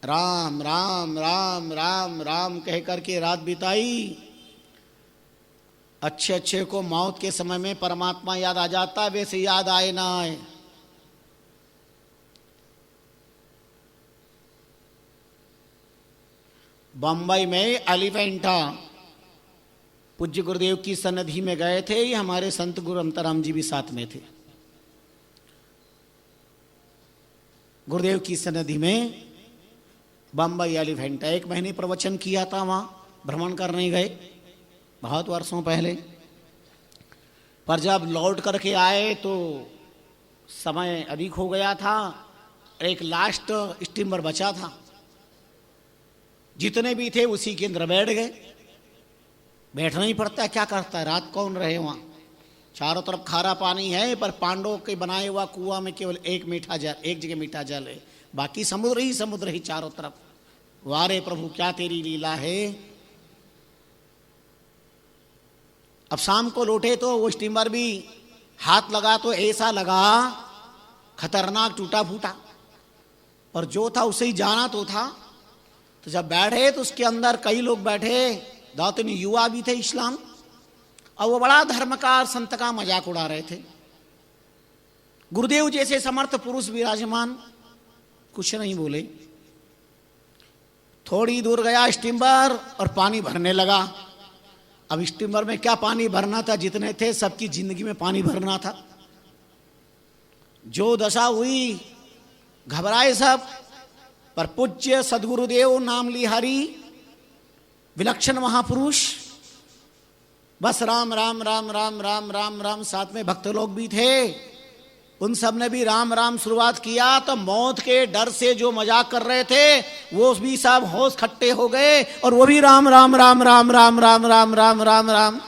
S1: राम राम राम राम राम कह करके रात बिताई। अच्छे अच्छे को मौत के समय में परमात्मा याद आ जाता है, वैसे याद आए ना आए। बंबई में एलिफेंटा पूज्य गुरुदेव की सन्निधि में गए थे। ये हमारे संत गुरु अंतराम जी भी साथ में थे। गुरुदेव की सन्निधि में बंबई एलिफेंटा 1 महीने प्रवचन किया था, वहां भ्रमण करने गए बहुत वर्षों पहले। पर जब लौट करके आए तो समय अधिक हो गया था, एक लास्ट स्टीमर बचा था। जितने भी थे उसी के अंदर बैठ गए। बैठना ही पड़ता है, क्या करता है, रात कौन रहे वहाँ। चारों तरफ खारा पानी है पर पांडवों के बनाए हुआ कुआं में केवल एक जगह मीठा जल है, बाकी समुद्र ही चारों तरफ। वारे प्रभु क्या तेरी लीला है। अब शाम को लौटे तो वो स्टीमर भी हाथ लगा तो ऐसा लगा खतरनाक टूटा फूटा, और जो था उसे ही जाना तो था। तो जब बैठे तो उसके अंदर कई लोग बैठे, दातुन युवा भी थे इस्लाम, और वो बड़ा धर्मकार संत का मजाक उड़ा रहे थे। गुरुदेव जैसे समर्थ पुरुष विराजमान कुछ नहीं बोले। थोड़ी दूर गया स्टीमर और पानी भरने लगा। अब स्टीमर में क्या पानी भरना था, जितने थे सबकी जिंदगी में पानी भरना था। जो दशा हुई, घबराए सब। पर पूज्य सदगुरुदेव नाम लिहारी विलक्षण महापुरुष, बस राम राम राम राम राम राम राम। साथ में भक्त लोग भी थे, उन सब ने भी राम राम शुरुआत किया। तो मौत के डर से जो मजाक कर रहे थे वो भी सब होश खट्टे हो गए, और वो भी राम राम राम राम राम राम राम राम राम राम।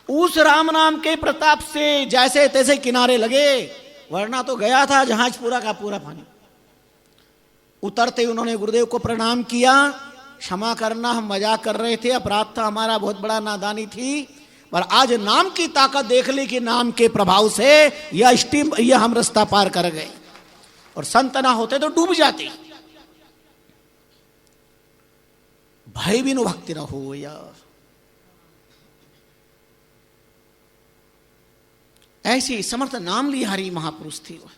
S1: उस राम नाम के प्रताप से जैसे तैसे किनारे लगे, वरना तो गया था जहाज पूरा का पूरा पानी। उतरते उन्होंने गुरुदेव को प्रणाम किया, क्षमा करना हम मजाक कर रहे थे, अपराध था हमारा, बहुत बड़ा नादानी थी। पर आज नाम की ताकत देख ली कि नाम के प्रभाव से यह हम रास्ता पार कर गए, और संत ना होते तो डूब जाते। भय बिनु भक्ति न हो यार। ऐसी समर्थ नाम लिहारी महापुरुष थी वह।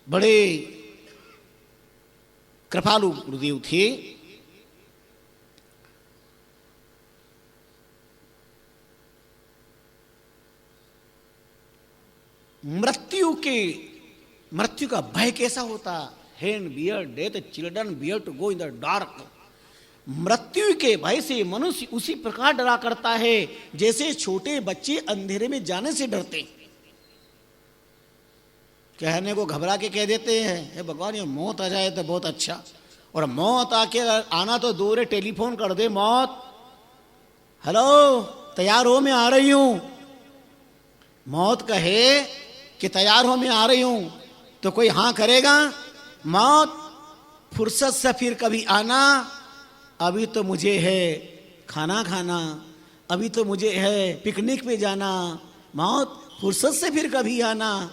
S1: बड़े कृपालु गुरुदेव थे। मृत्यु का भय कैसा होता, hand bear death children bear to go in the dark. मृत्यु के भय से मनुष्य उसी प्रकार डरा करता है जैसे छोटे बच्चे अंधेरे में जाने से डरते हैं। कहने को घबरा के कह देते हैं, हे भगवान ये मौत आ जाए तो बहुत अच्छा, और मौत आके आना तो दूर है, टेलीफोन कर दे मौत, हेलो तैयार हो मैं आ रही हूं। मौत कहे कि तैयार हो मैं आ रही हूं तो कोई हाँ करेगा? मौत फुर्सत से फिर कभी आना, अभी तो मुझे है खाना खाना, अभी तो मुझे है पिकनिक पे जाना। मौत फुर्सत से फिर कभी आना,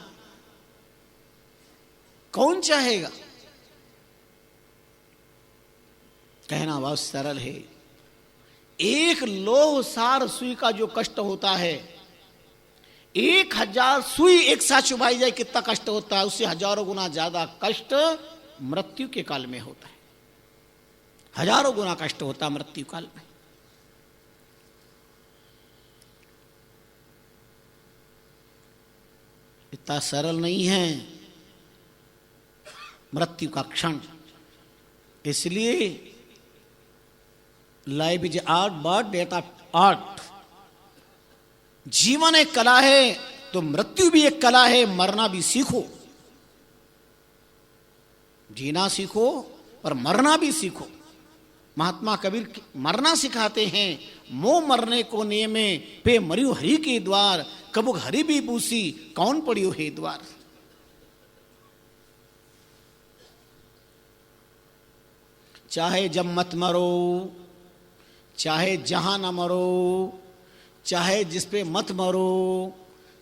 S1: कौन चाहेगा? कहना बहुत सरल है। एक लौह सार सुई का जो कष्ट होता है, 1000 सुई एक साथ चुभाई जाए कितना कष्ट होता है, उससे हजारों गुना ज्यादा कष्ट मृत्यु के काल में होता है। हजारों गुना कष्ट होता है मृत्यु काल में। इतना सरल नहीं है मृत्यु का क्षण। इसलिए life is art but death of art. जीवन एक कला है तो मृत्यु भी एक कला है। मरना भी सीखो, जीना सीखो और मरना भी सीखो। महात्मा कबीर मरना सिखाते हैं। मोह मरने को नियमे पे मरियो हरि के द्वार, कबुक हरि भी पूसी कौन पड़ियो हे द्वार। चाहे जब मत मरो, चाहे जहां न मरो, चाहे जिस पे मत मरो,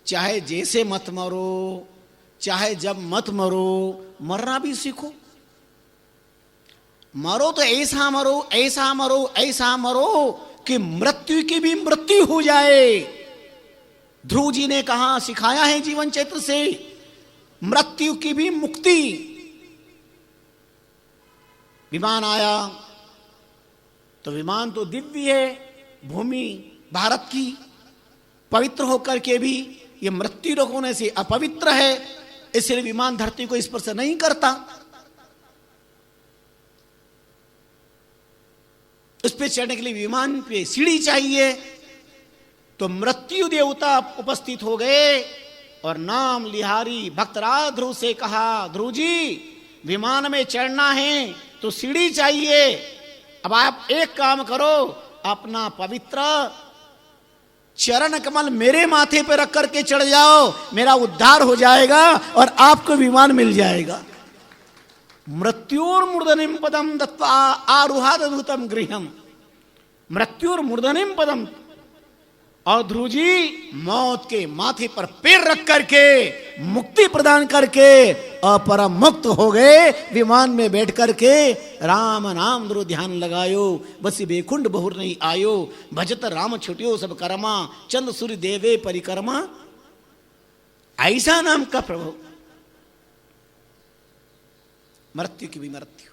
S1: चाहे जैसे मत मरो, चाहे जब मत मरो, मरना भी सीखो। मरो तो ऐसा मरो, ऐसा मरो, ऐसा मरो कि मृत्यु की भी मृत्यु हो जाए। ध्रुव जी ने कहा, सिखाया है जीवन चैत्र से, मृत्यु की भी मुक्ति। विमान आया तो विमान तो दिव्य है, भूमि भारत की पवित्र होकर के भी ये मृत्यु होने से अपवित्र है, इसलिए विमान धरती को स्पर्श नहीं करता। उस पे चढ़ने के लिए विमान पे सीढ़ी चाहिए। तो मृत्यु देवता उपस्थित हो गए और नाम लिहारी भक्तराज ध्रुव से कहा, ध्रुव जी विमान में चढ़ना है तो सीढ़ी चाहिए। अब आप एक काम करो, अपना पवित्र चरण कमल मेरे माथे पर रख करके चढ़ जाओ, मेरा उद्धार हो जाएगा और आपको विमान मिल जाएगा। मृत्युर्मूर्धनिम पदम दत्वा आरुहादूतम गृहम। मृत्युर्मूर्धनिम पदम। और ध्रुव जी मौत के माथे पर पैर रख करके मुक्ति प्रदान करके अपरम मुक्त हो गए। विमान में बैठ करके राम नाम ध्रुव ध्यान लगायो, बसी बेकुंड बहुर नहीं आयो, भजत राम छुटियो सब कर्मा, चंद सूर्य देवे परिक्रमा। ऐसा नाम का प्रभु। मृत्यु की भी मृत्यु।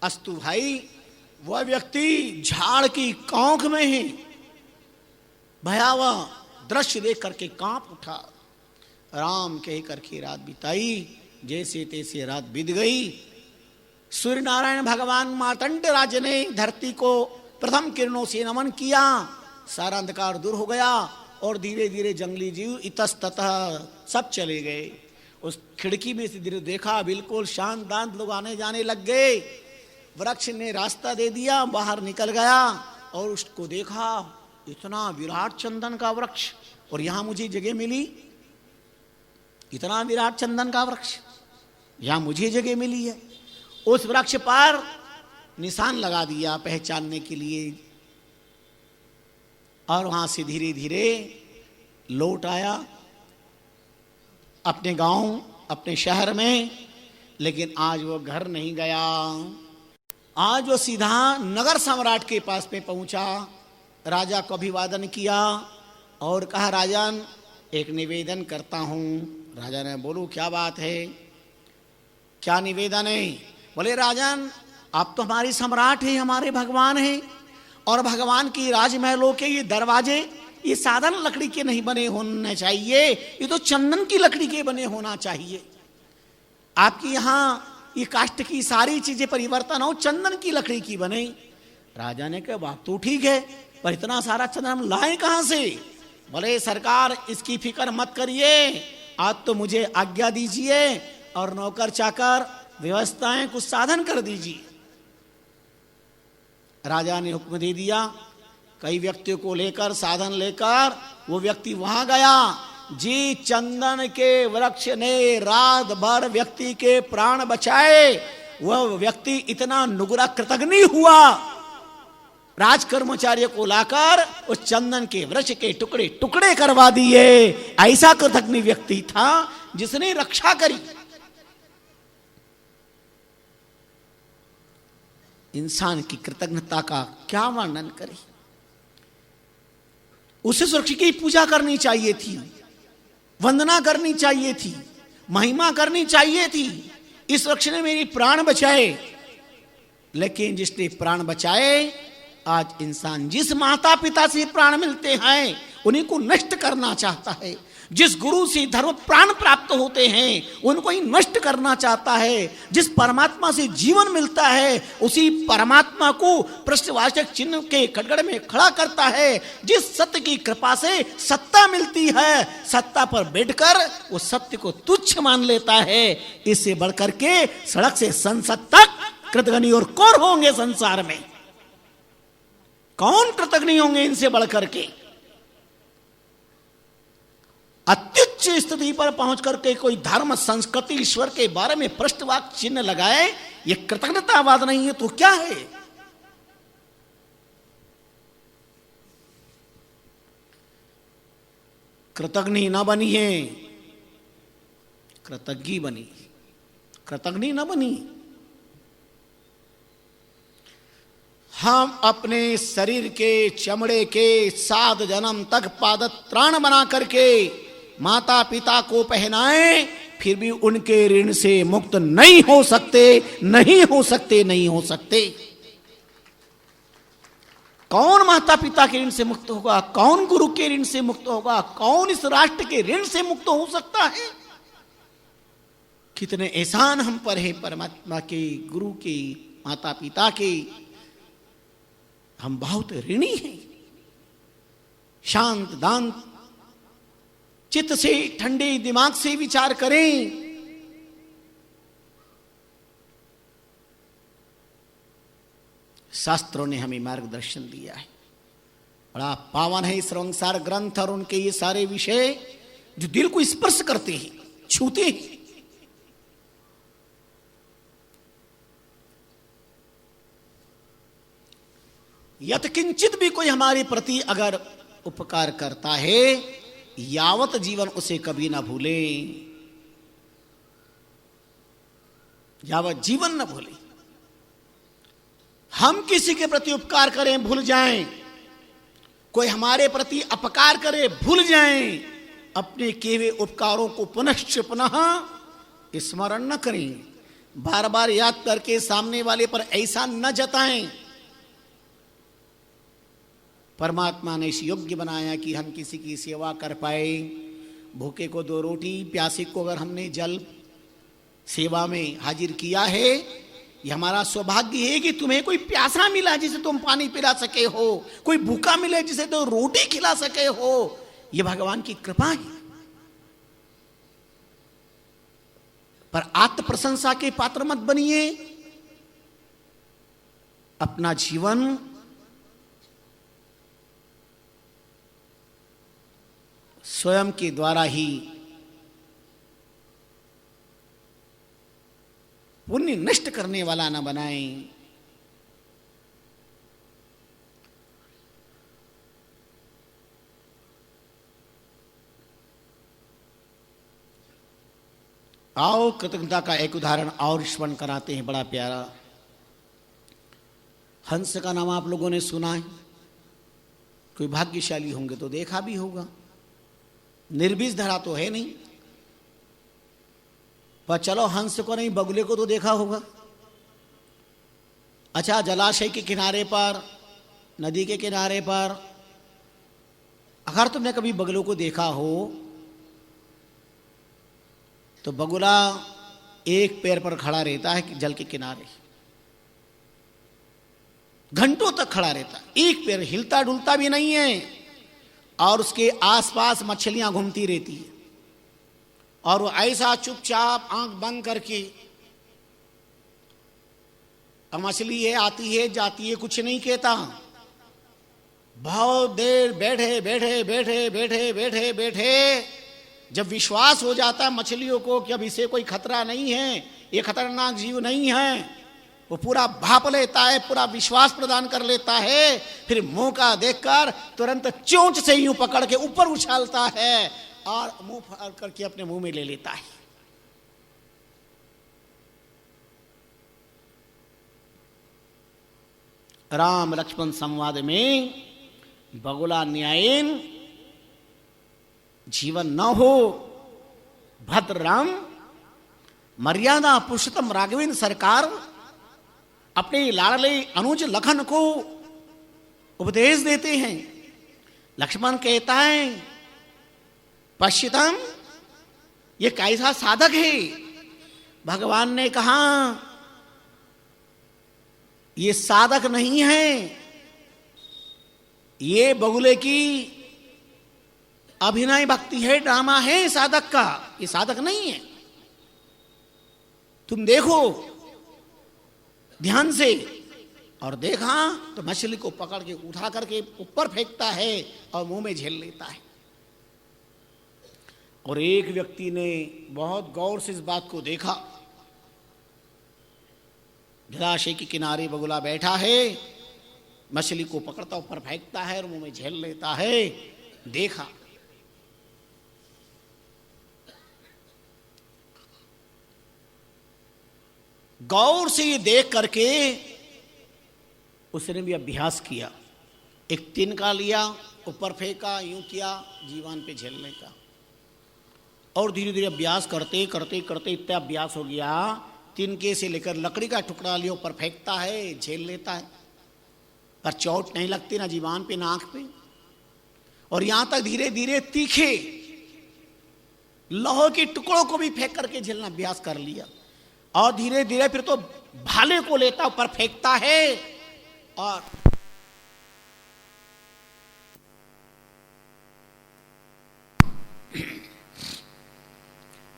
S1: अस्तु भाई, वह व्यक्ति झाड़ की कौंख में है, भयावह दृश्य देख करके कांप उठा। राम कह करके रात बिताई, जैसे तैसे रात बीत गई। सूर्य नारायण भगवान मार्तंड राज ने धरती को प्रथम किरणों से नमन किया, सारा अंधकार दूर हो गया और धीरे धीरे जंगली जीव इतस्ततः सब चले गए। उस खिड़की में से धीरे देखा, बिल्कुल शांत दांत लोग आने जाने लग गए। वृक्ष ने रास्ता दे दिया, बाहर निकल गया और उसको देखा, इतना विराट चंदन का वृक्ष, और यहां मुझे जगह मिली। इतना विराट चंदन का वृक्ष, यहां मुझे जगह मिली है। उस वृक्ष पर निशान लगा दिया पहचानने के लिए, और वहां से धीरे धीरे लौट आया अपने गांव, अपने शहर में। लेकिन आज वो घर नहीं गया, आज वो सीधा नगर सम्राट के पास में पहुंचा। राजा को अभिवादन किया और कहा, राजन एक निवेदन करता हूं। राजा ने बोलो क्या बात है, क्या निवेदन है? बोले राजन, आप तो हमारे सम्राट हैं, हमारे भगवान हैं, और भगवान की राजमहलों के ये दरवाजे ये साधारण लकड़ी के नहीं बने होने चाहिए, ये तो चंदन की लकड़ी के बने होना चाहिए। आपकी यहाँ ये काष्ठ की सारी चीजें परिवर्तन हो, चंदन की लकड़ी की बने। राजा ने कहा बात तो ठीक है, पर इतना सारा चंदन हम लाए कहां से? बोले सरकार इसकी फिक्र मत करिए, आज तो मुझे आज्ञा दीजिए और नौकर चाकर व्यवस्थाएं कुछ साधन कर दीजिए। राजा ने हुक्म दे दिया। कई व्यक्तियों को लेकर, साधन लेकर वो व्यक्ति वहां गया। जी चंदन के वृक्ष ने रात भर व्यक्ति के प्राण बचाए। वह व्यक्ति इतना नुगरा कृतज्ञ हुआ, राज कर्मचारियों को लाकर उस चंदन के वृक्ष के टुकड़े टुकड़े करवा दिए। ऐसा कृतज्ञ व्यक्ति था जिसने रक्षा करी। इंसान की कृतज्ञता का क्या वर्णन करे। उसे वृक्ष की पूजा करनी चाहिए थी, वंदना करनी चाहिए थी, महिमा करनी चाहिए थी। इस वृक्ष ने मेरी प्राण बचाए, लेकिन जिसने प्राण बचाए, आज इंसान जिस माता पिता से प्राण मिलते हैं उन्हीं को नष्ट करना चाहता है। जिस गुरु से धर्म प्राण प्राप्त होते हैं उनको ही नष्ट करना चाहता है। जिस परमात्मा से जीवन मिलता है उसी परमात्मा को प्रश्नवाचक चिन्ह के कटघरे में खड़ा करता है। जिस सत्य की कृपा से सत्ता मिलती है, सत्ता पर बैठकर वो सत्य को तुच्छ मान लेता है। इससे बढ़कर के सड़क से संसद तक कृतघ्नी और कौन होंगे संसार में? कौन कृतघ्नी होंगे इनसे बढ़कर के? अत्युच्च स्थिति पर पहुंच करके कोई धर्म संस्कृति ईश्वर के बारे में पृष्ठवाक चिन्ह लगाए, यह कृतज्ञतावाद नहीं है तो क्या है? कृतज्ञ न बनिए, कृतज्ञ बनी, कृतज्ञ न बनी। हम अपने शरीर के चमड़े के 7 जन्म तक पादत्राण बना करके माता पिता को पहनाए, फिर भी उनके ऋण से मुक्त नहीं हो सकते, नहीं हो सकते, नहीं हो सकते। कौन माता पिता के ऋण से मुक्त होगा? कौन गुरु के ऋण से मुक्त होगा? कौन इस राष्ट्र के ऋण से मुक्त हो सकता है? कितने एहसान हम पर है परमात्मा के, गुरु के, माता पिता के। हम बहुत ऋणी हैं। शांत दांत चित्त से, ठंडे दिमाग से विचार करें। शास्त्रों ने हमें मार्गदर्शन दिया है, बड़ा पावन है संसार ग्रंथ और उनके ये सारे विषय जो दिल को स्पर्श करते हैं, छूते हैं। यत किंचित भी कोई हमारे प्रति अगर उपकार करता है, यावत जीवन उसे कभी ना भूले, यावत जीवन ना भूले। हम किसी के प्रति उपकार करें, भूल जाएं, कोई हमारे प्रति अपकार करे, भूल जाएं, अपने किए हुए उपकारों को पुनश्च पुनः स्मरण न करें, बार बार याद करके सामने वाले पर ऐसा न जताएं। परमात्मा ने इस योग्य बनाया कि हम किसी की सेवा कर पाए। भूखे को 2 रोटी, प्यासे को अगर हमने जल सेवा में हाजिर किया है, यह हमारा सौभाग्य है कि तुम्हें कोई प्यासा मिला जिसे तुम पानी पिला सके हो, कोई भूखा मिले जिसे तुम रोटी खिला सके हो। यह भगवान की कृपा है। पर आत्म प्रशंसा के पात्र मत बनिए। अपना जीवन स्वयं के द्वारा ही पुण्य नष्ट करने वाला न बनाएं। आओ कृतज्ञता का एक उदाहरण और स्मरण कराते हैं, बड़ा प्यारा। हंस का नाम आप लोगों ने सुना है, कोई भाग्यशाली होंगे तो देखा भी होगा। निर्बीज धरा तो है नहीं, पर चलो हंस को नहीं, बगुले को तो देखा होगा। अच्छा, जलाशय के किनारे पर, नदी के किनारे पर अगर तुमने कभी बगुलों को देखा हो तो बगुला एक पैर पर खड़ा रहता है जल के किनारे, घंटों तक खड़ा रहता, एक पैर हिलता डुलता भी नहीं है, और उसके आसपास मछलियां घूमती रहती है, और वो ऐसा चुपचाप आंख बंद करके, मछली है आती है जाती है, कुछ नहीं कहता। बहुत देर बैठे बैठे बैठे बैठे बैठे बैठे जब विश्वास हो जाता है मछलियों को कि अब इसे कोई खतरा नहीं है, ये खतरनाक जीव नहीं है, वो पूरा भाप लेता है, पूरा विश्वास प्रदान कर लेता है। फिर मौका देखकर तुरंत चोंच से यूं पकड़ के ऊपर उछालता है और मुंह फाड़ करके अपने मुंह में ले लेता है। राम लक्ष्मण संवाद में बगुला न्यायन जीवन न हो, भद्र राम मर्यादा पुरुषोत्तम राघवेंद्र सरकार अपने लाडले अनुज लखन को उपदेश देते हैं। लक्ष्मण कहता है पश्चितम, ये कैसा साधक है। भगवान ने कहा ये साधक नहीं है, ये बगुले की अभिनय भक्ति है, ड्रामा है साधक का, ये साधक नहीं है। तुम देखो ध्यान से। और देखा तो मछली को पकड़ के उठा करके ऊपर फेंकता है और मुंह में झेल लेता है। और एक व्यक्ति ने बहुत गौर से इस बात को देखा। जलाशय के किनारे बगुला बैठा है, मछली को पकड़ता ऊपर फेंकता है और मुंह में झेल लेता है। देखा गौर से ये देख करके उसने भी अभ्यास किया। एक तिनका लिया, ऊपर फेंका, यूं किया, जीवन पे झेलने का। और धीरे धीरे अभ्यास करते करते करते इतना अभ्यास हो गया, तिनके से लेकर लकड़ी का टुकड़ा लिया, ऊपर फेंकता है, झेल लेता है, पर चोट नहीं लगती ना जीवान पे ना आंख पे। और यहां तक धीरे धीरे तीखे लोहे के टुकड़ों को भी फेंक करके झेलना अभ्यास कर लिया। और धीरे धीरे फिर तो भाले को लेता ऊपर फेंकता है। और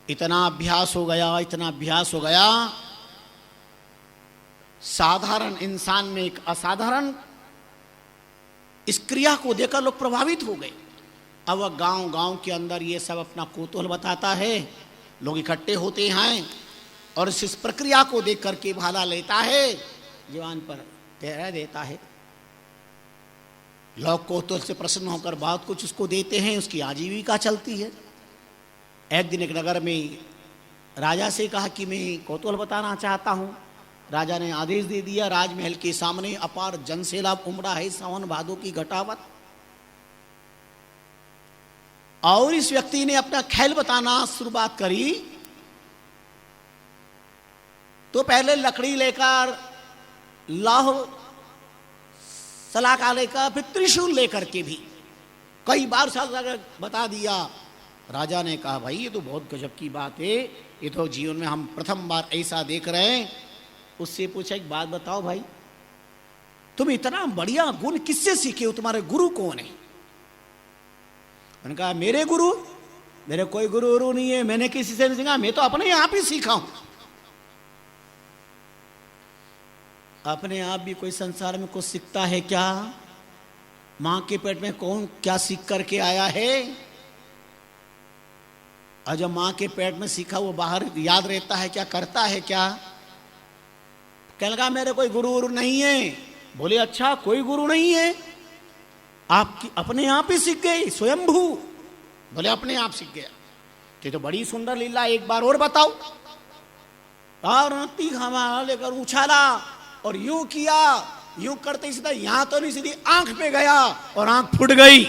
S1: इतना अभ्यास हो गया, इतना अभ्यास हो गया, साधारण इंसान में एक असाधारण इस क्रिया को देखकर लोग प्रभावित हो गए। अब वह गांव गांव के अंदर ये सब अपना कौतूहल बताता है, लोग इकट्ठे होते हैं और इस प्रक्रिया को देख करके भाला लेता है, जवान पर तैरा देता है। लोग कौतूहल से प्रसन्न होकर बहुत कुछ उसको देते हैं, उसकी आजीविका चलती है। एक दिन एक नगर में राजा से कहा कि मैं कौतूहल बताना चाहता हूं। राजा ने आदेश दे दिया। राजमहल के सामने अपार जनसैलाब उमड़ा है, सावन भादों की घटावत। और इस व्यक्ति ने अपना खेल बताना शुरुआत करी। तो पहले लकड़ी लेकर, लाह सलाखा लेकर, फिर त्रिशूल लेकर के भी कई बार बता दिया। राजा ने कहा भाई ये तो बहुत गजब की बात है, ये तो जीवन में हम प्रथम बार ऐसा देख रहे हैं। उससे पूछा एक बात बताओ भाई, तुम इतना बढ़िया गुण किससे सीखे हो, तुम्हारे गुरु कौन है? मैंने कहा मेरे गुरु, मेरे कोई गुरु नहीं है, मैंने किसी से नहीं सीखा, मैं तो अपने आप ही सीखा हूं। अपने आप भी कोई संसार में कुछ सीखता है क्या? मां के पेट में कौन क्या सीख करके आया है? और जब मां के पेट में सीखा वो बाहर याद रहता है क्या, करता है क्या? कहने लगा मेरे कोई गुरु नहीं है। बोले अच्छा कोई गुरु नहीं है, आप अपने आप ही सीख गए, स्वयंभू? बोले अपने आप सीख गया। ये तो बड़ी सुंदर लीला, एक बार और बताओ। और तीखा लेकर उछाला और यूं किया, यूं करते सीधा यहां तो नहीं, सीधी आंख पे गया और आंख फूट गई।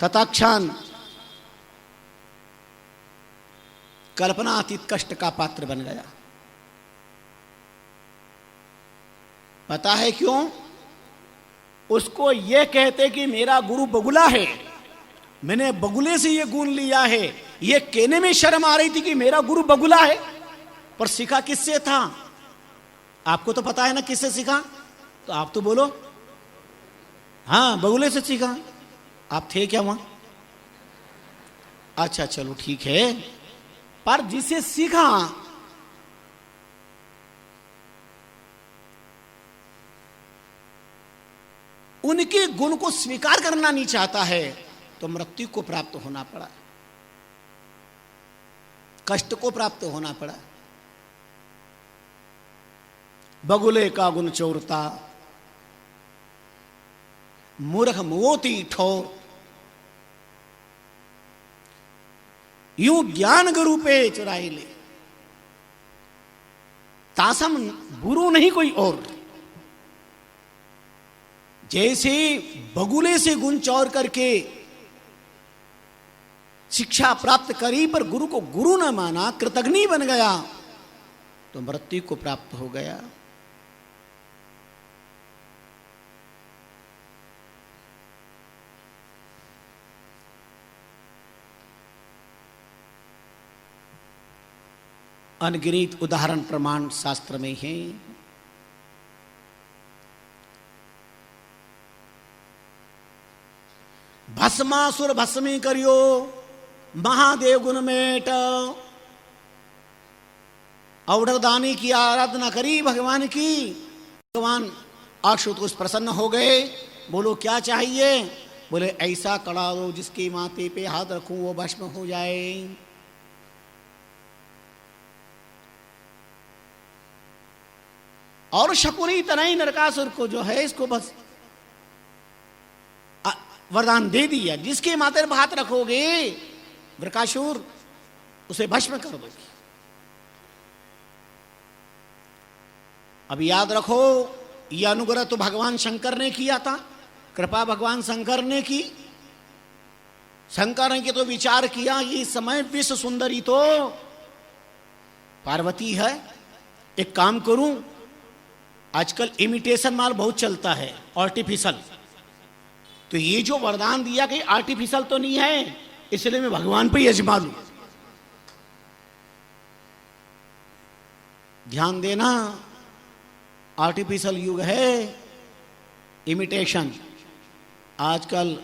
S1: तत्क्षण कल्पनातीत कष्ट का पात्र बन गया। पता है क्यों? उसको ये कहते कि मेरा गुरु बगुला है, मैंने बगुले से ये गुण लिया है। ये कहने में शर्म आ रही थी कि मेरा गुरु बगुला है, पर सीखा किससे था? आपको तो पता है ना किससे सीखा, तो आप तो बोलो। हाँ बगुले से सीखा। आप थे क्या वहां? अच्छा चलो ठीक है, पर जिसे सीखा उनके गुण को स्वीकार करना नहीं चाहता है, तो मृत्यु को प्राप्त होना पड़ा, कष्ट को प्राप्त होना पड़ा। बगुले का गुण चोरता, मूर्ख मोती ठोर, यूं ज्ञान गुरु पे चुराई ले, तासम गुरु नहीं कोई और। जैसे बगुले से गुण चौर करके शिक्षा प्राप्त करी पर गुरु को गुरु न माना, कृतघ्नि बन गया तो मृत्यु को प्राप्त हो गया। अनगिनत उदाहरण प्रमाण शास्त्र में हैं। भस्मासुर भस्मी करियो, महादेव गुण मेट। औढ़दानी की आराधना करी भगवान की, भगवान आशुतोष प्रसन्न हो गए। बोलो क्या चाहिए? बोले ऐसा कड़ा दो जिसके माथे पे हाथ रखूं वो भस्म हो जाए। और शकुनी तनई नरकासुर को जो है इसको बस वरदान दे दिया, जिसके माथे पर हाथ रखोगे नरकासुर उसे भस्म कर दोगे। अब याद रखो, यह अनुग्रह तो भगवान शंकर ने किया था, कृपा भगवान शंकर ने की। शंकर ने तो विचार किया कि इस समय विश्व सुंदरी तो पार्वती है, एक काम करूं, आजकल इमिटेशन माल बहुत चलता है, आर्टिफिशियल, तो ये जो वरदान दिया कि आर्टिफिशियल तो नहीं है, इसलिए मैं भगवान पे यजमा लूं। ध्यान देना, आर्टिफिशियल युग है, इमिटेशन। आजकल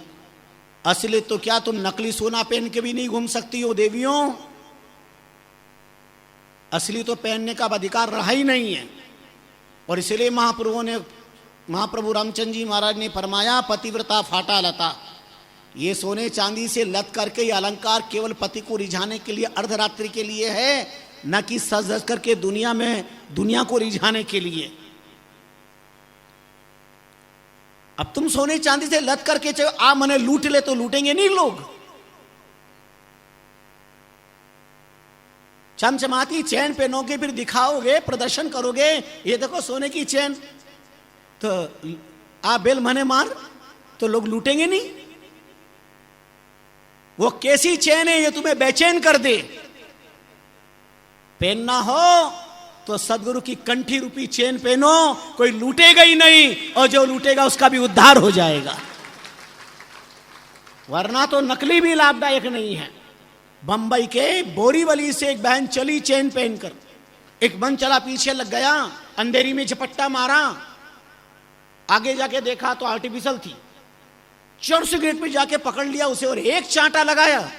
S1: असली तो क्या तुम नकली सोना पहन के भी नहीं घूम सकती हो देवियों, असली तो पहनने का अधिकार रहा ही नहीं है। और इसलिए महाप्रभु रामचंद्र जी महाराज ने फरमाया, पतिव्रता फाटा लता। ये सोने चांदी से लत करके ये अलंकार केवल पति को रिझाने के लिए, अर्धरात्रि के लिए है, न कि सज धज करके दुनिया को रिझाने के लिए। अब तुम सोने चांदी से लत करके चाहे मने लूट ले तो लूटेंगे नहीं लोग। चमचमाती चैन पहनोगे, फिर दिखाओगे, प्रदर्शन करोगे, ये देखो सोने की चैन, तो बेल मने मार तो लोग लूटेंगे नहीं। वो कैसी चैन है ये तुम्हें बेचैन कर दे। पहनना हो तो सदगुरु की कंठी रूपी चैन पहनो, कोई लूटेगा ही नहीं, और जो लूटेगा उसका भी उद्धार हो जाएगा। वरना तो नकली भी लाभदायक नहीं है। बंबई के बोरीवली से एक बहन चली चैन पहनकर, एक मन चला पीछे लग गया, अंधेरी में झपट्टा मारा, आगे जाके देखा तो आर्टिफिशियल थी। चर्च गेट पे जाके पकड़ लिया उसे और एक चांटा लगाया।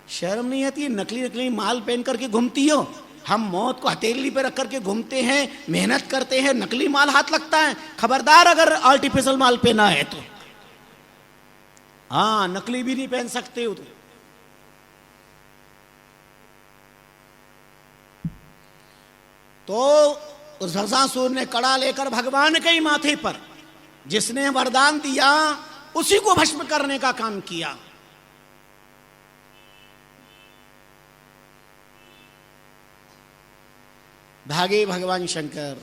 S1: शर्म नहीं आती? नकली नकली माल पहन करके घूमती हो। हम मौत को हथेली पे रख करके घूमते हैं, मेहनत करते हैं, नकली माल हाथ लगता है। खबरदार अगर आर्टिफिशियल माल पहना है तो। हाँ, नकली भी नहीं पहन सकते हो तो उस भस्मासुर ने कड़ा लेकर भगवान के ही माथे पर, जिसने वरदान दिया उसी को भस्म करने का काम किया। भागे भगवान शंकर।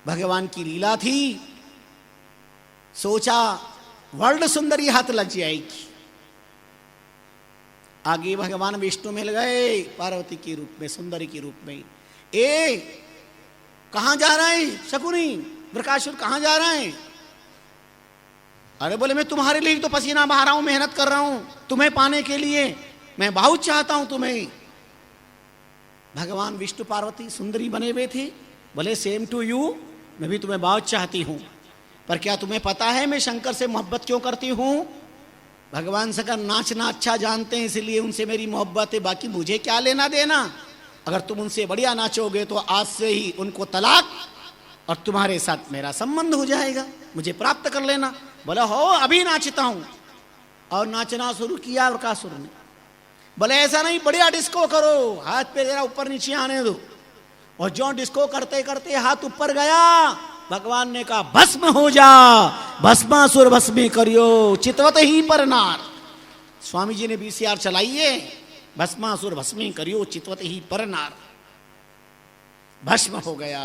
S1: भगवान की लीला थी, सोचा वर्ल्ड सुंदरी हाथ लग जाएगी। आगे भगवान विष्णु मिल गए पार्वती के रूप में, सुंदरी के रूप में। कहां जा रहा है शकुनी? नरकासुर कहां जा रहा है? अरे बोले मैं तुम्हारे लिए तो पसीना बहा रहा हूं, मेहनत कर रहा हूं, तुम्हें पाने के लिए मैं बहुत चाहता हूं तुम्हें। भगवान विष्णु पार्वती सुंदरी बने हुए थे। बोले सेम टू यू, मैं भी तुम्हें बहुत चाहती हूं, पर क्या तुम्हें पता है मैं शंकर से मोहब्बत क्यों करती हूं? भगवान शंकर नाचना अच्छा जानते हैं, इसलिए उनसे मेरी मोहब्बत है, बाकी मुझे क्या लेना देना। अगर तुम उनसे बढ़िया नाचोगे तो आज से ही उनको तलाक और तुम्हारे साथ मेरा संबंध हो जाएगा, मुझे प्राप्त कर लेना। बोला हो अभी नाचता हूं। और नाचना शुरू किया नरकासुर ने। बोले ऐसा नहीं, बढ़िया डिस्को करो, हाथ पे जरा ऊपर नीचे आने दो। और जो डिस्को करते करते हाथ ऊपर गया, भगवान ने कहा भस्म हो जा, भस्मासुर भस्मी करियो चितवत ही पर नार। स्वामी जी ने VCR चलाइए, भस्मासुर भस्मी करियो चितवत ही पर नार। भस्म हो गया।